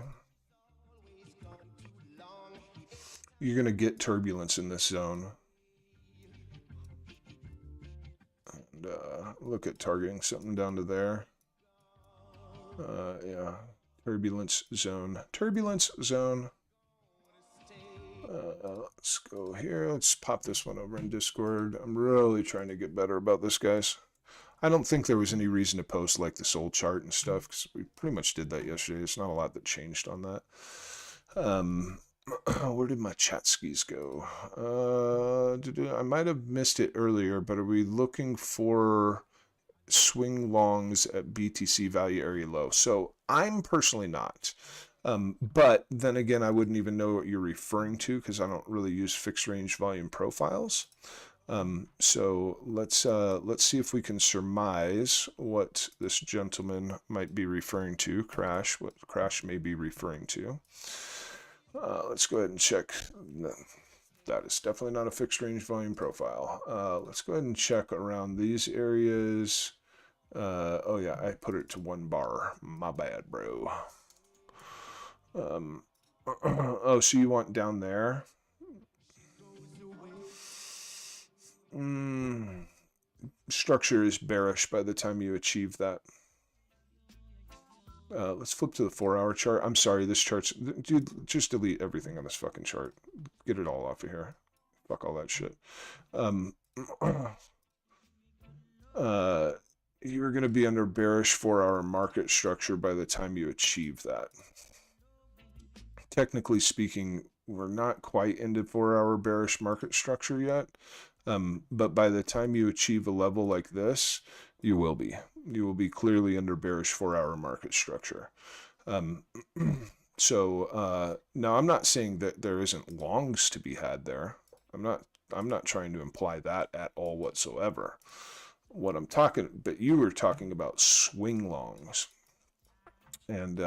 [SPEAKER 1] You're gonna get turbulence in this zone. And look at targeting something down to there. Yeah, turbulence zone. Turbulence zone. Let's go here. Let's pop this one over in Discord. I'm really trying to get better about this, guys. I don't think there was any reason to post like the soul chart and stuff because we pretty much did that yesterday. It's not a lot that changed on that. Where did my chat skis go? I might have missed it earlier, but are we looking for swing longs at BTC value area low? So I'm personally not. But then again, I wouldn't even know what you're referring to because I don't really use fixed range volume profiles. So let's see if we can surmise what this gentleman might be referring to. Crash, what Crash may be referring to. Let's go ahead and check. That is definitely not a fixed range volume profile. Let's go ahead and check around these areas. Oh yeah, I put it to 1 bar. My bad, bro. Oh, so you want down there? Structure is bearish by the time you achieve that. Let's flip to the 4-hour chart. I'm sorry, this chart's... Dude, just delete everything on this fucking chart. Get it all off of here. Fuck all that shit. You're going to be under bearish 4-hour market structure by the time you achieve that. Technically speaking, we're not quite into 4-hour bearish market structure yet. But by the time you achieve a level like this, you will be. You will be clearly under bearish 4-hour market structure. So now I'm not saying that there isn't longs to be had there. I'm not trying to imply that at all whatsoever. What I'm talking, but you were talking about swing longs. And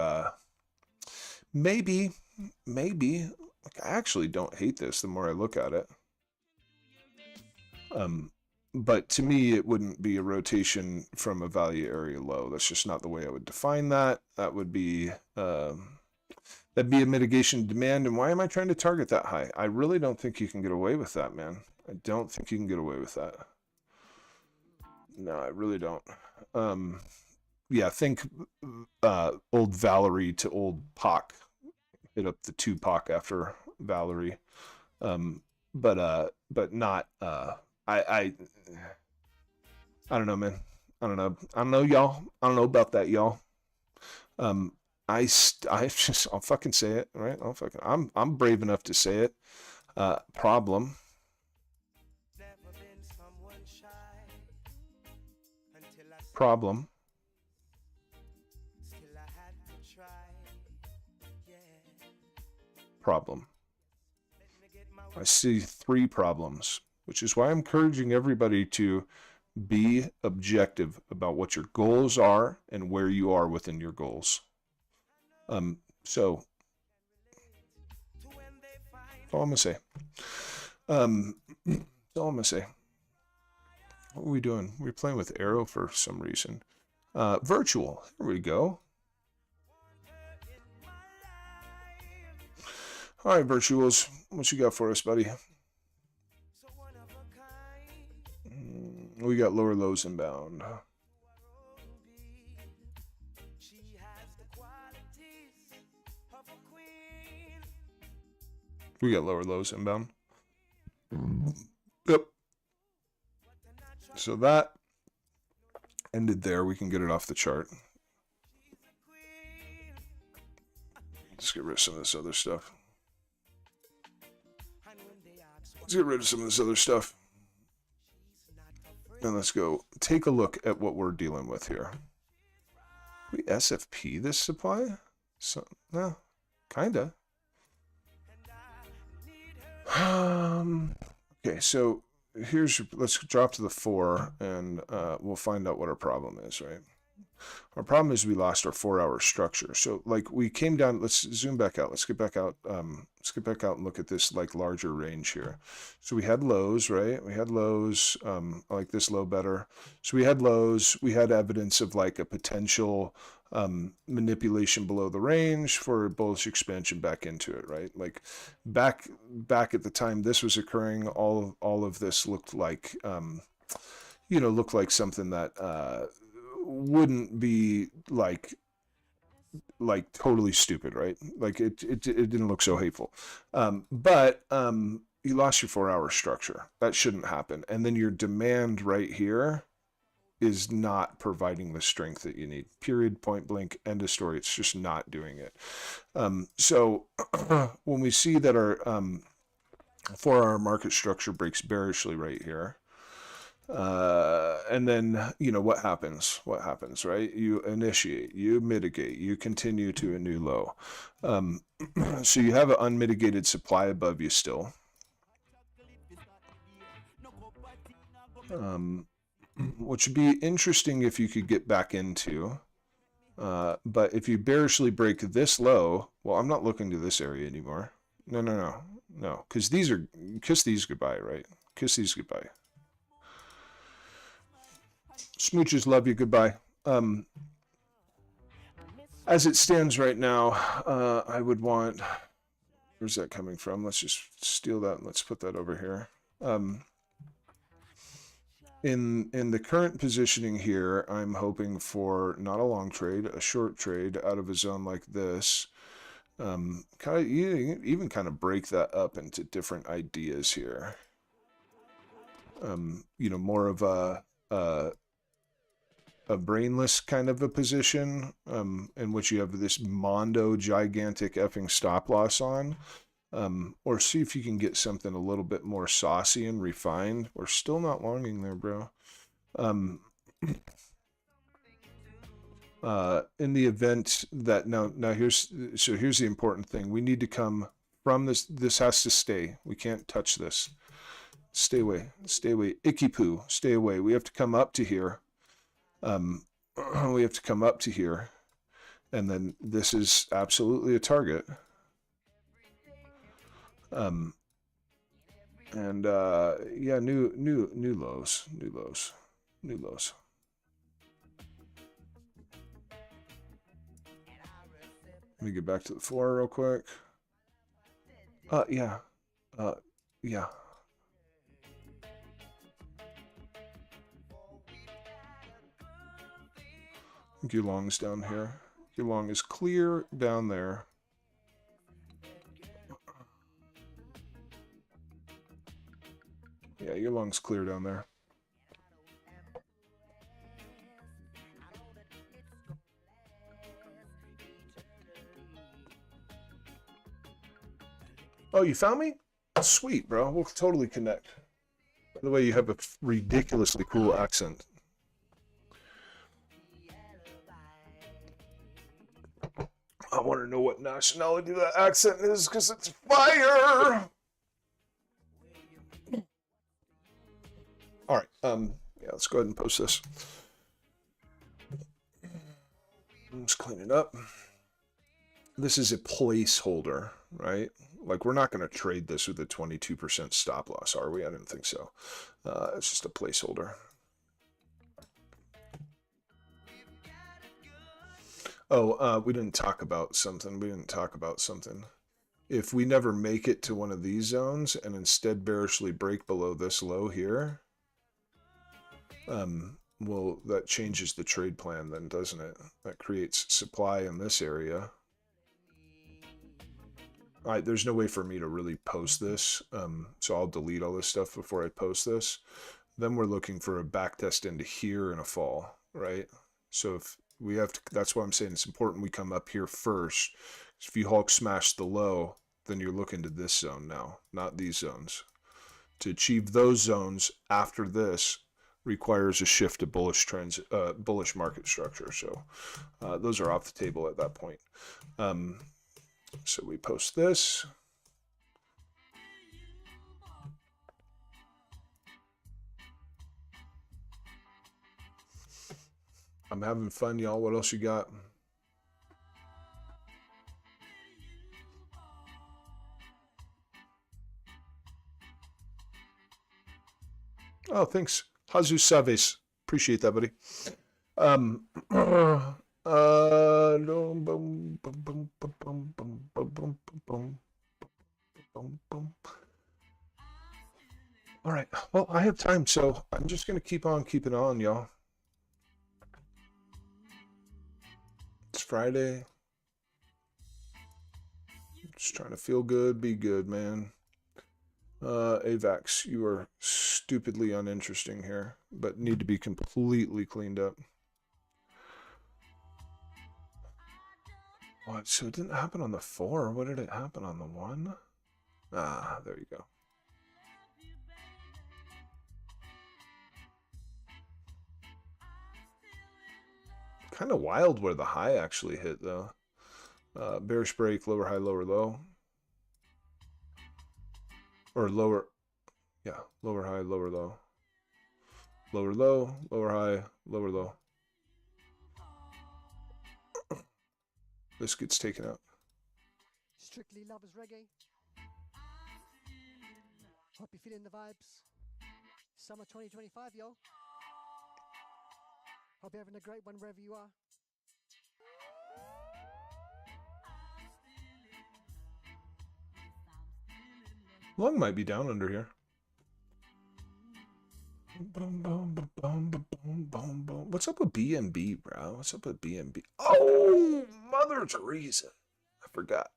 [SPEAKER 1] maybe, like, I actually don't hate this the more I look at it. But to me, it wouldn't be a rotation from a value area low. That's just not the way I would define that. That would be that'd be a mitigation demand. And why am I trying to target that high? I really don't think you can get away with that, man. I don't think you can get away with that. No, I really don't. Yeah, think old Valerie to old Pac. Hit up the Tupac after Valerie. But not I I don't know, man. I don't know. I don't know, y'all. I don't know about that, y'all. Um, I just I'll fucking say it, right? I'm brave enough to say it. Problem. Problem. Problem. I see 3 problems, which is why I'm encouraging everybody to be objective about what your goals are and where you are within your goals. So that's all I'm gonna say. That's all I'm gonna say. What are we doing? We're playing with arrow for some reason. Virtual. There we go. All right, Virtuals. What you got for us, buddy? We got lower lows inbound. We got lower lows inbound. Yep. So that ended there. We can get it off the chart. Let's get rid of some of this other stuff. Let's get rid of some of this other stuff. And let's go take a look at what we're dealing with here. We SFP this supply? So, no, kinda. Okay, so let's drop to the 4 and we'll find out what our problem is, right? Our problem is we lost our 4-hour structure. So like we came down, let's zoom back out. Let's get back out and look at this like larger range here. So we had lows, right? We had lows, I like this low better. So we had lows, we had evidence of like a potential manipulation below the range for bullish expansion back into it, right? Like back at the time this was occurring, all of this looked like looked like something that wouldn't be like totally stupid, right? Like it didn't look so hateful. But you lost your 4-hour structure. That shouldn't happen. And then your demand right here is not providing the strength that you need. Period, point blank, end of story. It's just not doing it. So when we see that our 4-hour market structure breaks bearishly right here, and then what happens, right? You initiate, you mitigate, you continue to a new low. So you have an unmitigated supply above you still. Which would be interesting if you could get back into, but if you bearishly break this low, well, I'm not looking to this area anymore. No, because kiss these goodbye, right? Kiss these goodbye. Smooches, love you, goodbye. As it stands right now, I would want, where's that coming from? Let's just steal that and let's put that over here. In the current positioning here, I'm hoping for not a long trade, a short trade out of a zone like this. Even kind of break that up into different ideas here. More of a brainless kind of a position, in which you have this mondo gigantic effing stop loss on. Or see if you can get something a little bit more saucy and refined. We're still not longing there, bro. In the event that now here's the important thing. We need to come from this. This has to stay. We can't touch this. Stay away. Stay away. Icky poo. Stay away. We have to come up to here. We have to come up to here. And then this is absolutely a target. Yeah, new lows. Let me get back to the floor real quick. Yeah. Yulong's down here. Yulong is clear down there. Yeah, Yulong's clear down there. Oh, you found me? Sweet, bro. We'll totally connect. By the way, you have a ridiculously cool accent. I want to know what nationality that accent is because it's fire. All right. Yeah, let's go ahead and post this. Let's clean it up. This is a placeholder, right? Like, we're not going to trade this with a 22% stop loss, are we? I didn't think so. It's just a placeholder. Oh, we didn't talk about something. If we never make it to one of these zones and instead bearishly break below this low here, well, that changes the trade plan then, doesn't it? That creates supply in this area. All right, there's no way for me to really post this, so I'll delete all this stuff before I post this. Then we're looking for a backtest into here and a fall, right? So if we have to, that's why I'm saying it's important we come up here first. If you Hulk smash the low, then you're looking to this zone now, not these zones. To achieve those zones after this requires a shift to bullish trends, bullish market structure. So those are off the table at that point. So we post this. I'm having fun, y'all. What else you got? Oh, thanks. Hazu Saves. Appreciate that, buddy. All right. Well, I have time, so I'm just going to keep on keeping on, y'all. It's Friday. Just trying to feel good, be good, man. AVAX, you are stupidly uninteresting here, but need to be completely cleaned up. What? So it didn't happen on the 4. What did it happen on the 1? Ah, there you go. Kind of wild where the high actually hit, though. Bearish break, lower high, lower low. Or lower, yeah, lower high, lower low. Lower low, lower high, lower low. This gets taken out.
[SPEAKER 2] Strictly Lovers Reggae. Hope you're feeling the vibes. Summer 2025, yo. Hope you're having a great one wherever you are.
[SPEAKER 1] Long might be down under here. What's up with BNB, bro? What's up with BNB? Oh, Mother Teresa. I forgot.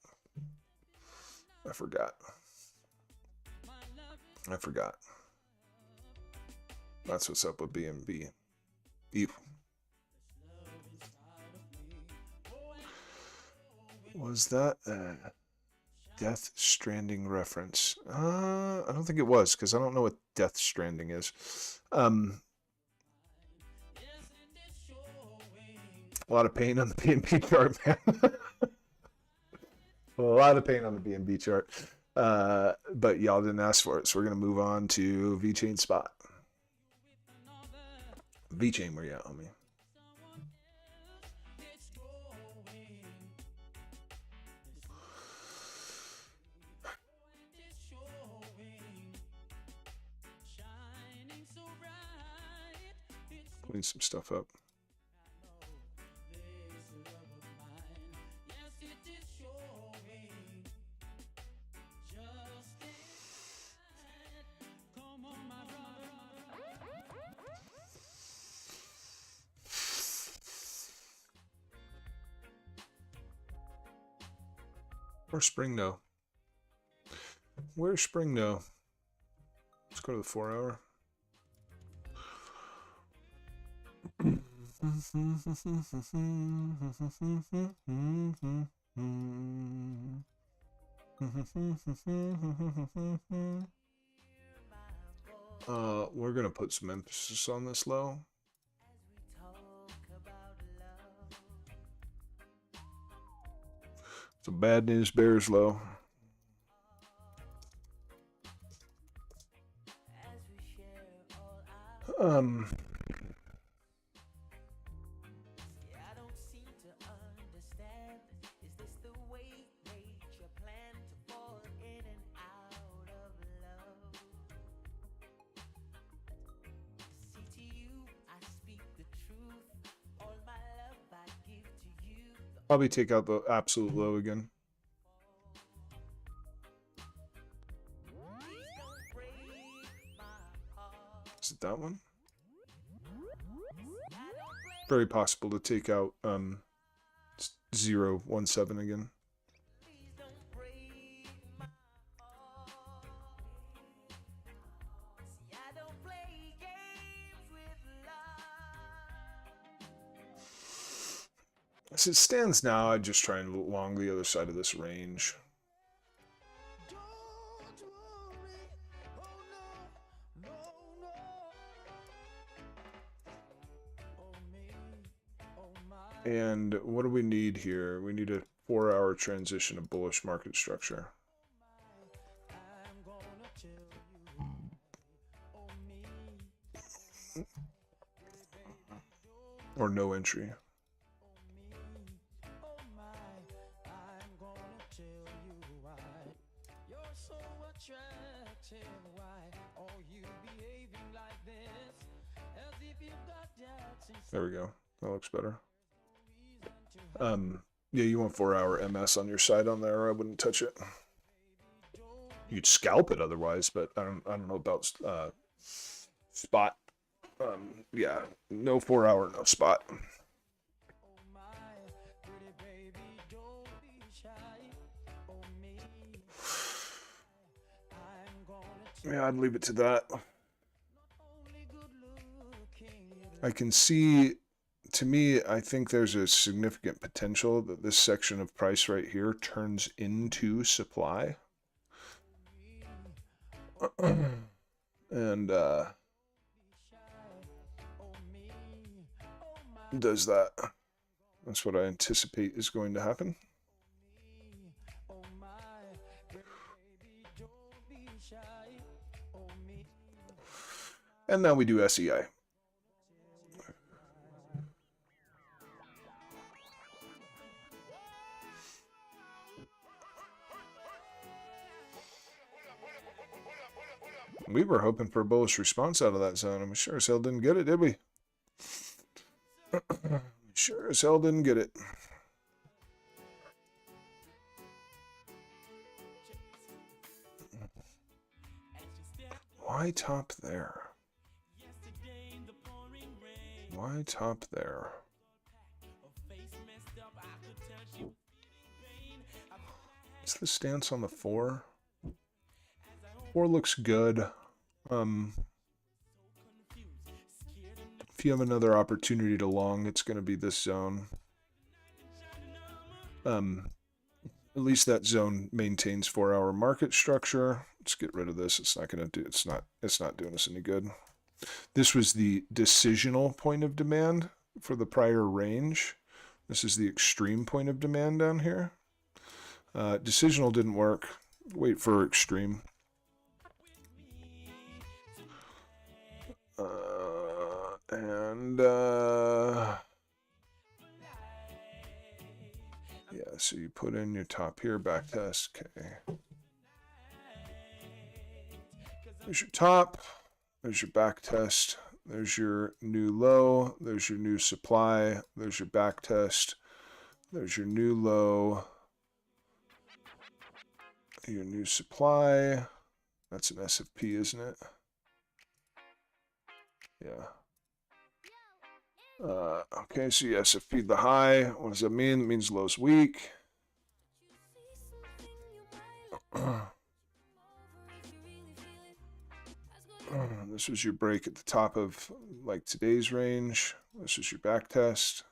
[SPEAKER 1] That's what's up with BNB. Was that a Death Stranding reference? I don't think it was, because I don't know what Death Stranding is. A lot of pain on the BNB chart, man. A lot of pain on the BNB chart. But y'all didn't ask for it, so we're going to move on to VeChain Spot. VeChain, where you at, homie? Clean some stuff up. Where's Spring No? Where's Spring No? Let's go to the 4 hour. We're gonna put some emphasis on this low. It's a bad news bears low. Probably take out the absolute low again. Is it that one? Very possible to take out 017 again. As it stands now, I'd just try and long the other side of this range. And what do we need here? We need a 4 hour transition of bullish market structure. Or no entry. There we go. That looks better. Yeah, you want 4 hour MS on your side on there. I wouldn't touch it. You'd scalp it otherwise, but I don't know about spot. Yeah, no 4 hour, no spot. Yeah, I'd leave it to that. I can see, to me, I think there's a significant potential that this section of price right here turns into supply. And does that. That's what I anticipate is going to happen. And now we do SEI. We were hoping for a bullish response out of that zone, and we sure as hell didn't get it, did we? Sure as hell didn't get it. Why top there? Why top there? What's the stance on the 4? 4 looks good. If you have another opportunity to long, it's going to be this zone. At least that zone maintains 4 hour market structure. Let's get rid of this. It's not going to do. It's not doing us any good. This was the decisional point of demand for the prior range. This is the extreme point of demand down here. Decisional didn't work. Wait for extreme. Yeah, so you put in your top here, back test, okay. There's your top, there's your back test, there's your new low, there's your new supply, there's your back test, there's your new low, your new supply. That's an SFP, isn't it? Yeah. Okay, so you SFP'd the high. What does that mean? It means low's weak. This was your break at the top of like today's range. This is your back test.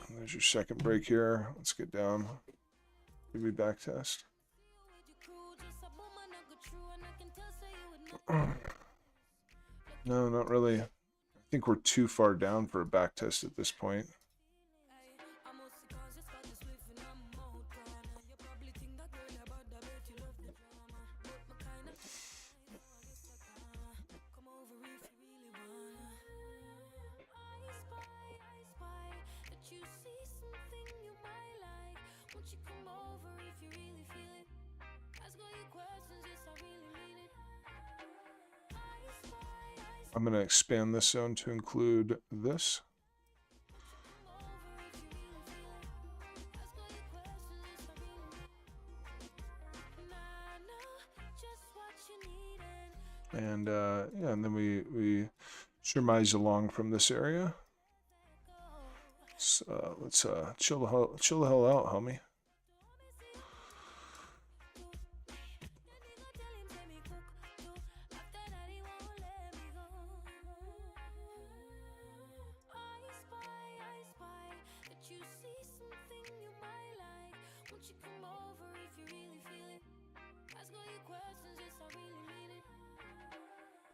[SPEAKER 1] And there's your second break here. Let's get down. Give me back test. No, not really. I think we're too far down for a back test at this point. I'm going to expand this zone to include this. And yeah, and then we surmise along from this area. So, let's chill the hell out, homie.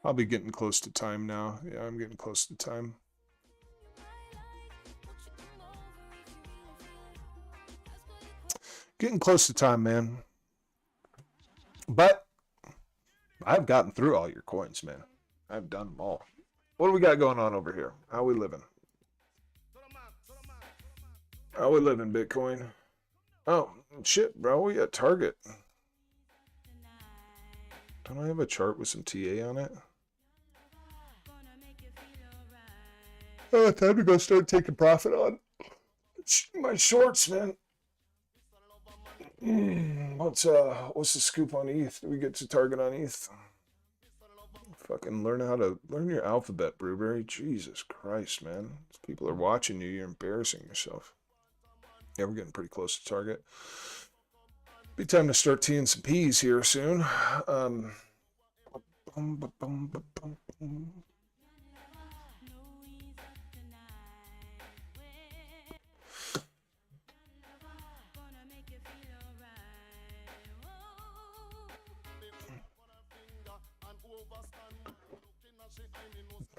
[SPEAKER 1] I'll be getting close to time now. Yeah, I'm getting close to time. Getting close to time, man. But I've gotten through all your coins, man. I've done them all. What do we got going on over here? How we living? How we living, Bitcoin? Oh, shit, bro. We got Target. Don't I have a chart with some TA on it? Oh, time to go start taking profit on my shorts, man. What's the scoop on ETH? Do we get to target on ETH? Fucking learn your alphabet, Brewberry. Jesus Christ, man. People are watching you. You're embarrassing yourself. Yeah, we're getting pretty close to target. Be time to start teeing some P's here soon.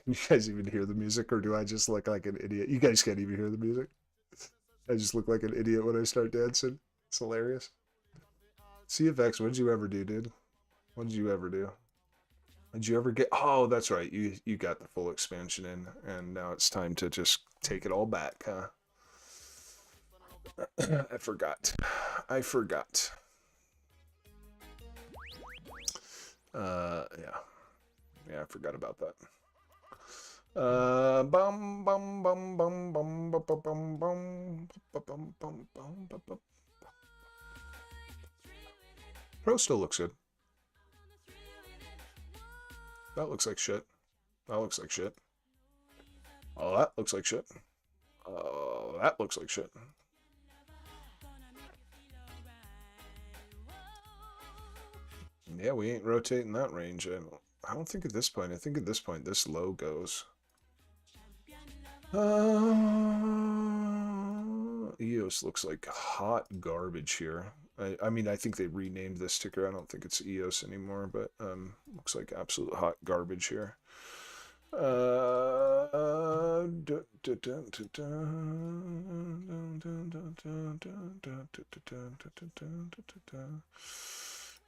[SPEAKER 1] You guys even hear the music, or do I just look like an idiot? You guys can't even hear the music. I just look like an idiot when I start dancing. It's hilarious. CFX, what did you ever do, dude? What did you ever do? Did you ever get... Oh, that's right. You got the full expansion in, and now it's time to just take it all back, huh? I forgot. I forgot about that. Bum bum bum bum bum bum bum bum bum bum bum bum. Pro still looks good. That looks like shit. That looks like shit. Oh, that looks like shit. Oh, that looks like shit. Yeah, we ain't rotating that range. I don't think at this point. I think at this point this low goes. EOS looks like hot garbage here. I mean, I think they renamed this ticker. I don't think it's EOS anymore, but looks like absolute hot garbage here.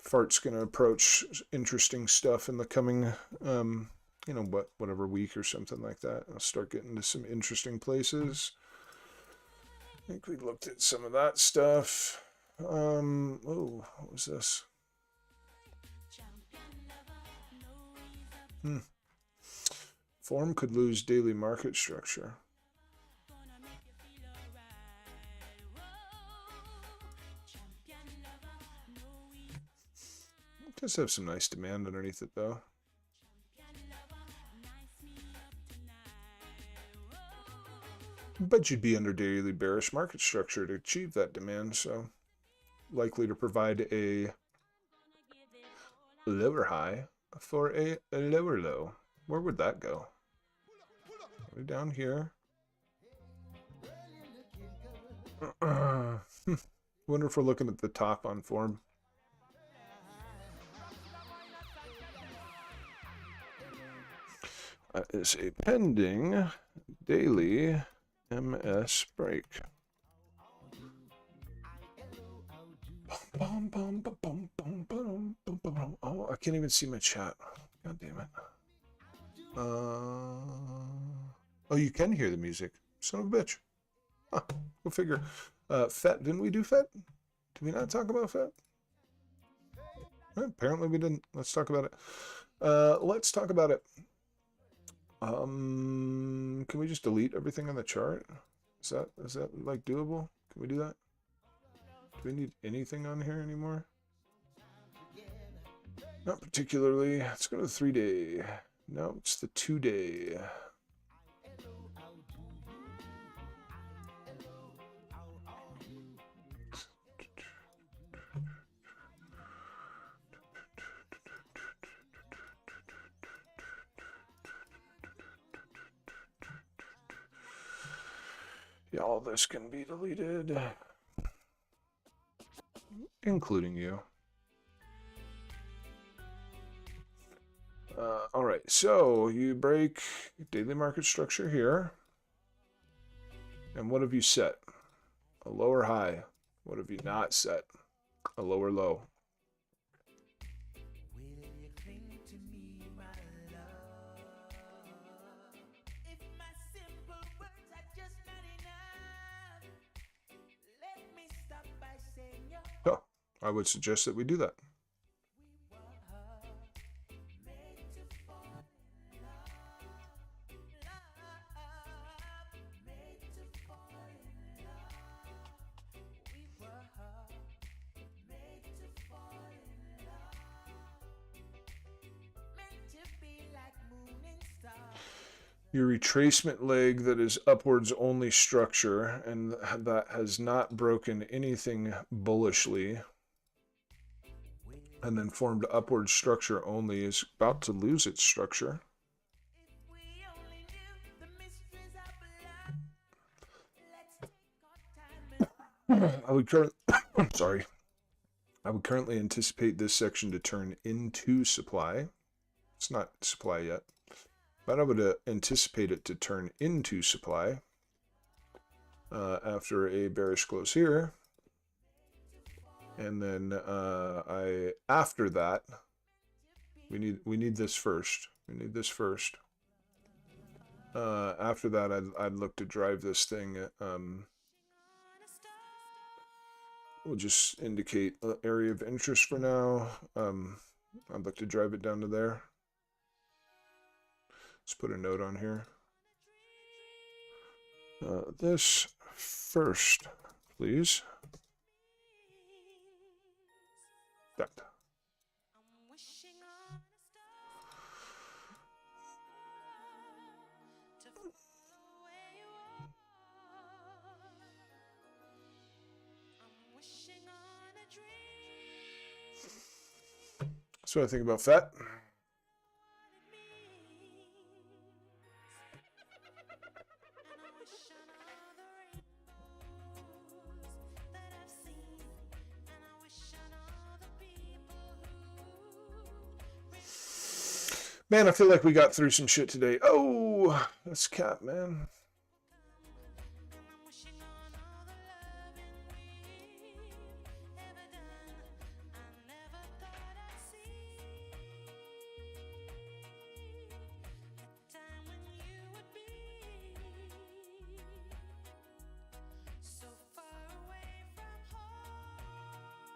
[SPEAKER 1] Fart's gonna approach interesting stuff in the coming you know, whatever week or something like that. I'll start getting to some interesting places. I think we looked at some of that stuff. Oh, what was this? Form could lose daily market structure. It does have some nice demand underneath it, though. but you'd be under daily bearish market structure to achieve that demand, so likely to provide a lower high for a lower low. Where would that go? Way down here. Wonder if we're looking at the top on form. Is a pending daily MS break. Oh, I can't even see my chat. God damn it. Oh, you can hear the music. Son of a bitch. Huh, go figure. FET, didn't we do FET? Did we not talk about FET? Apparently we didn't. Let's talk about it. Let's talk about it. Can we just delete everything on the chart? Is that like doable? Can we do that? Do we need anything on here anymore? Not particularly. Let's go to the 3-day. No, it's the 2-day. Yeah, all this can be deleted, including you. All right, so you break daily market structure here. And what have you set? A lower high. What have you not set? A lower low. So, I would suggest that we do that. Your retracement leg that is upwards only structure and that has not broken anything bullishly and then formed upward structure only is about to lose its structure. I would currently anticipate this section to turn into supply. It's not supply yet. But I would anticipate it to turn into supply after a bearish close here. And then after that, we need this first. We need this first. After that, I'd look to drive this thing. We'll just indicate an area of interest for now. I'd look to drive it down to there. Let's put a note on here. This first, please. That. That's what I think about FET. Man, I feel like we got through some shit today. Oh, that's cap, man.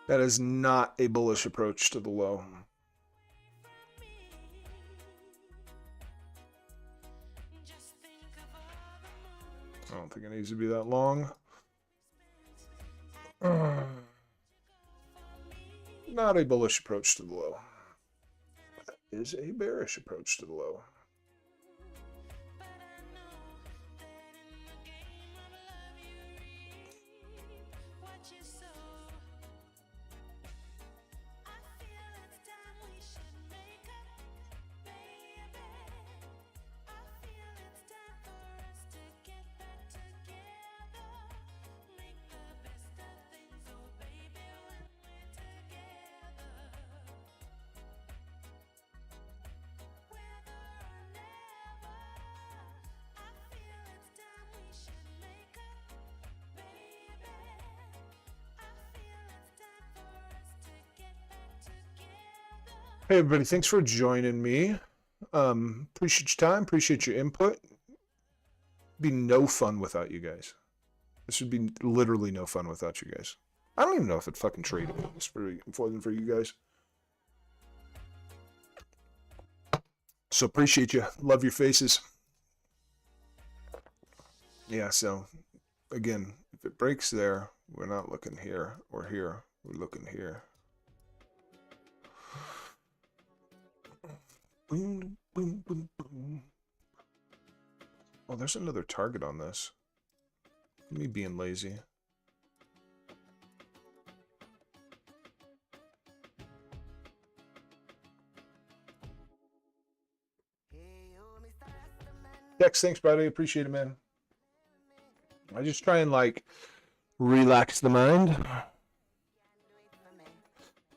[SPEAKER 1] That is not a bullish approach to the low. I don't think it needs to be that long. Not a bullish approach to the low. That is a bearish approach to the low. Hey everybody, thanks for joining me. Appreciate your time, appreciate your input. Be no fun without you guys. This would be literally no fun without you guys. I don't even know if it fucking traded if it wasn't for you guys. So appreciate you. Love your faces. Yeah, so again, if it breaks there, we're not looking here or here. We're looking here. Boom, boom, boom, boom. Oh, there's another target on this. Me being lazy. Dex, thanks, buddy. Appreciate it, man. I just try and like relax the mind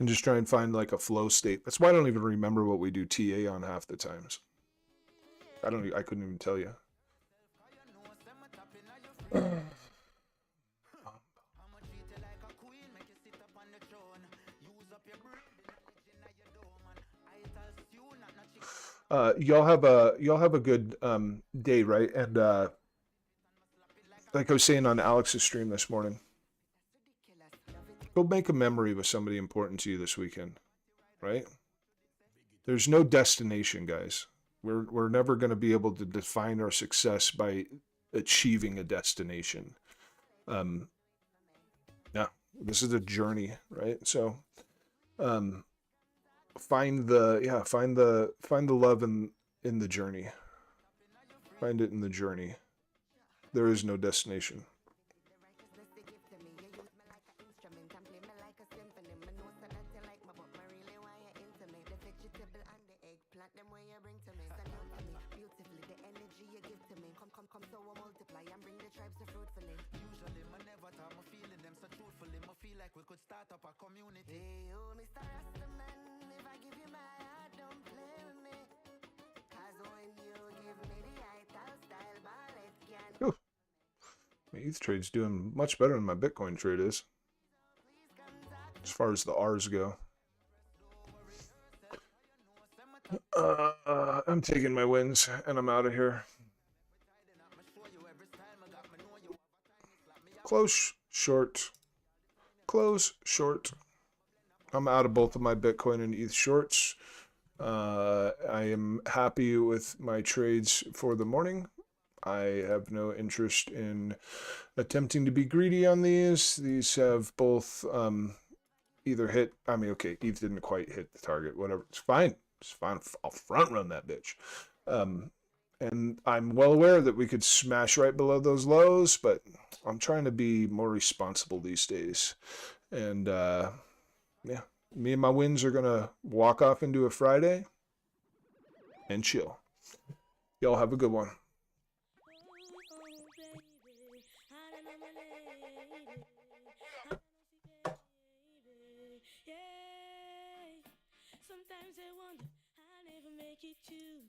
[SPEAKER 1] and just try and find like a flow state. That's why I don't even remember what we do TA on half the times. I couldn't even tell you. Y'all have a good day, right? And like I was saying on Alex's stream this morning, go make a memory with somebody important to you this weekend, right? There's no destination, guys. We're never going to be able to define our success by achieving a destination. Yeah, this is a journey, right? So, find the love in the journey. Find it in the journey. There is no destination. Whew. My ETH trade's doing much better than my Bitcoin trade is, as far as the R's go. I'm taking my wins and I'm out of here. Close, short. Close, short. I'm out of both of my Bitcoin and ETH shorts. I am happy with my trades for the morning. I have no interest in attempting to be greedy on these. These have both either hit. I mean, okay, ETH didn't quite hit the target. Whatever, it's fine. It's fine. I'll front run that bitch. And I'm well aware that we could smash right below those lows, but I'm trying to be more responsible these days. And yeah, me and my wins are gonna walk off into a Friday and chill. Y'all have a good one.
[SPEAKER 3] Sometimes I wonder, I never make it to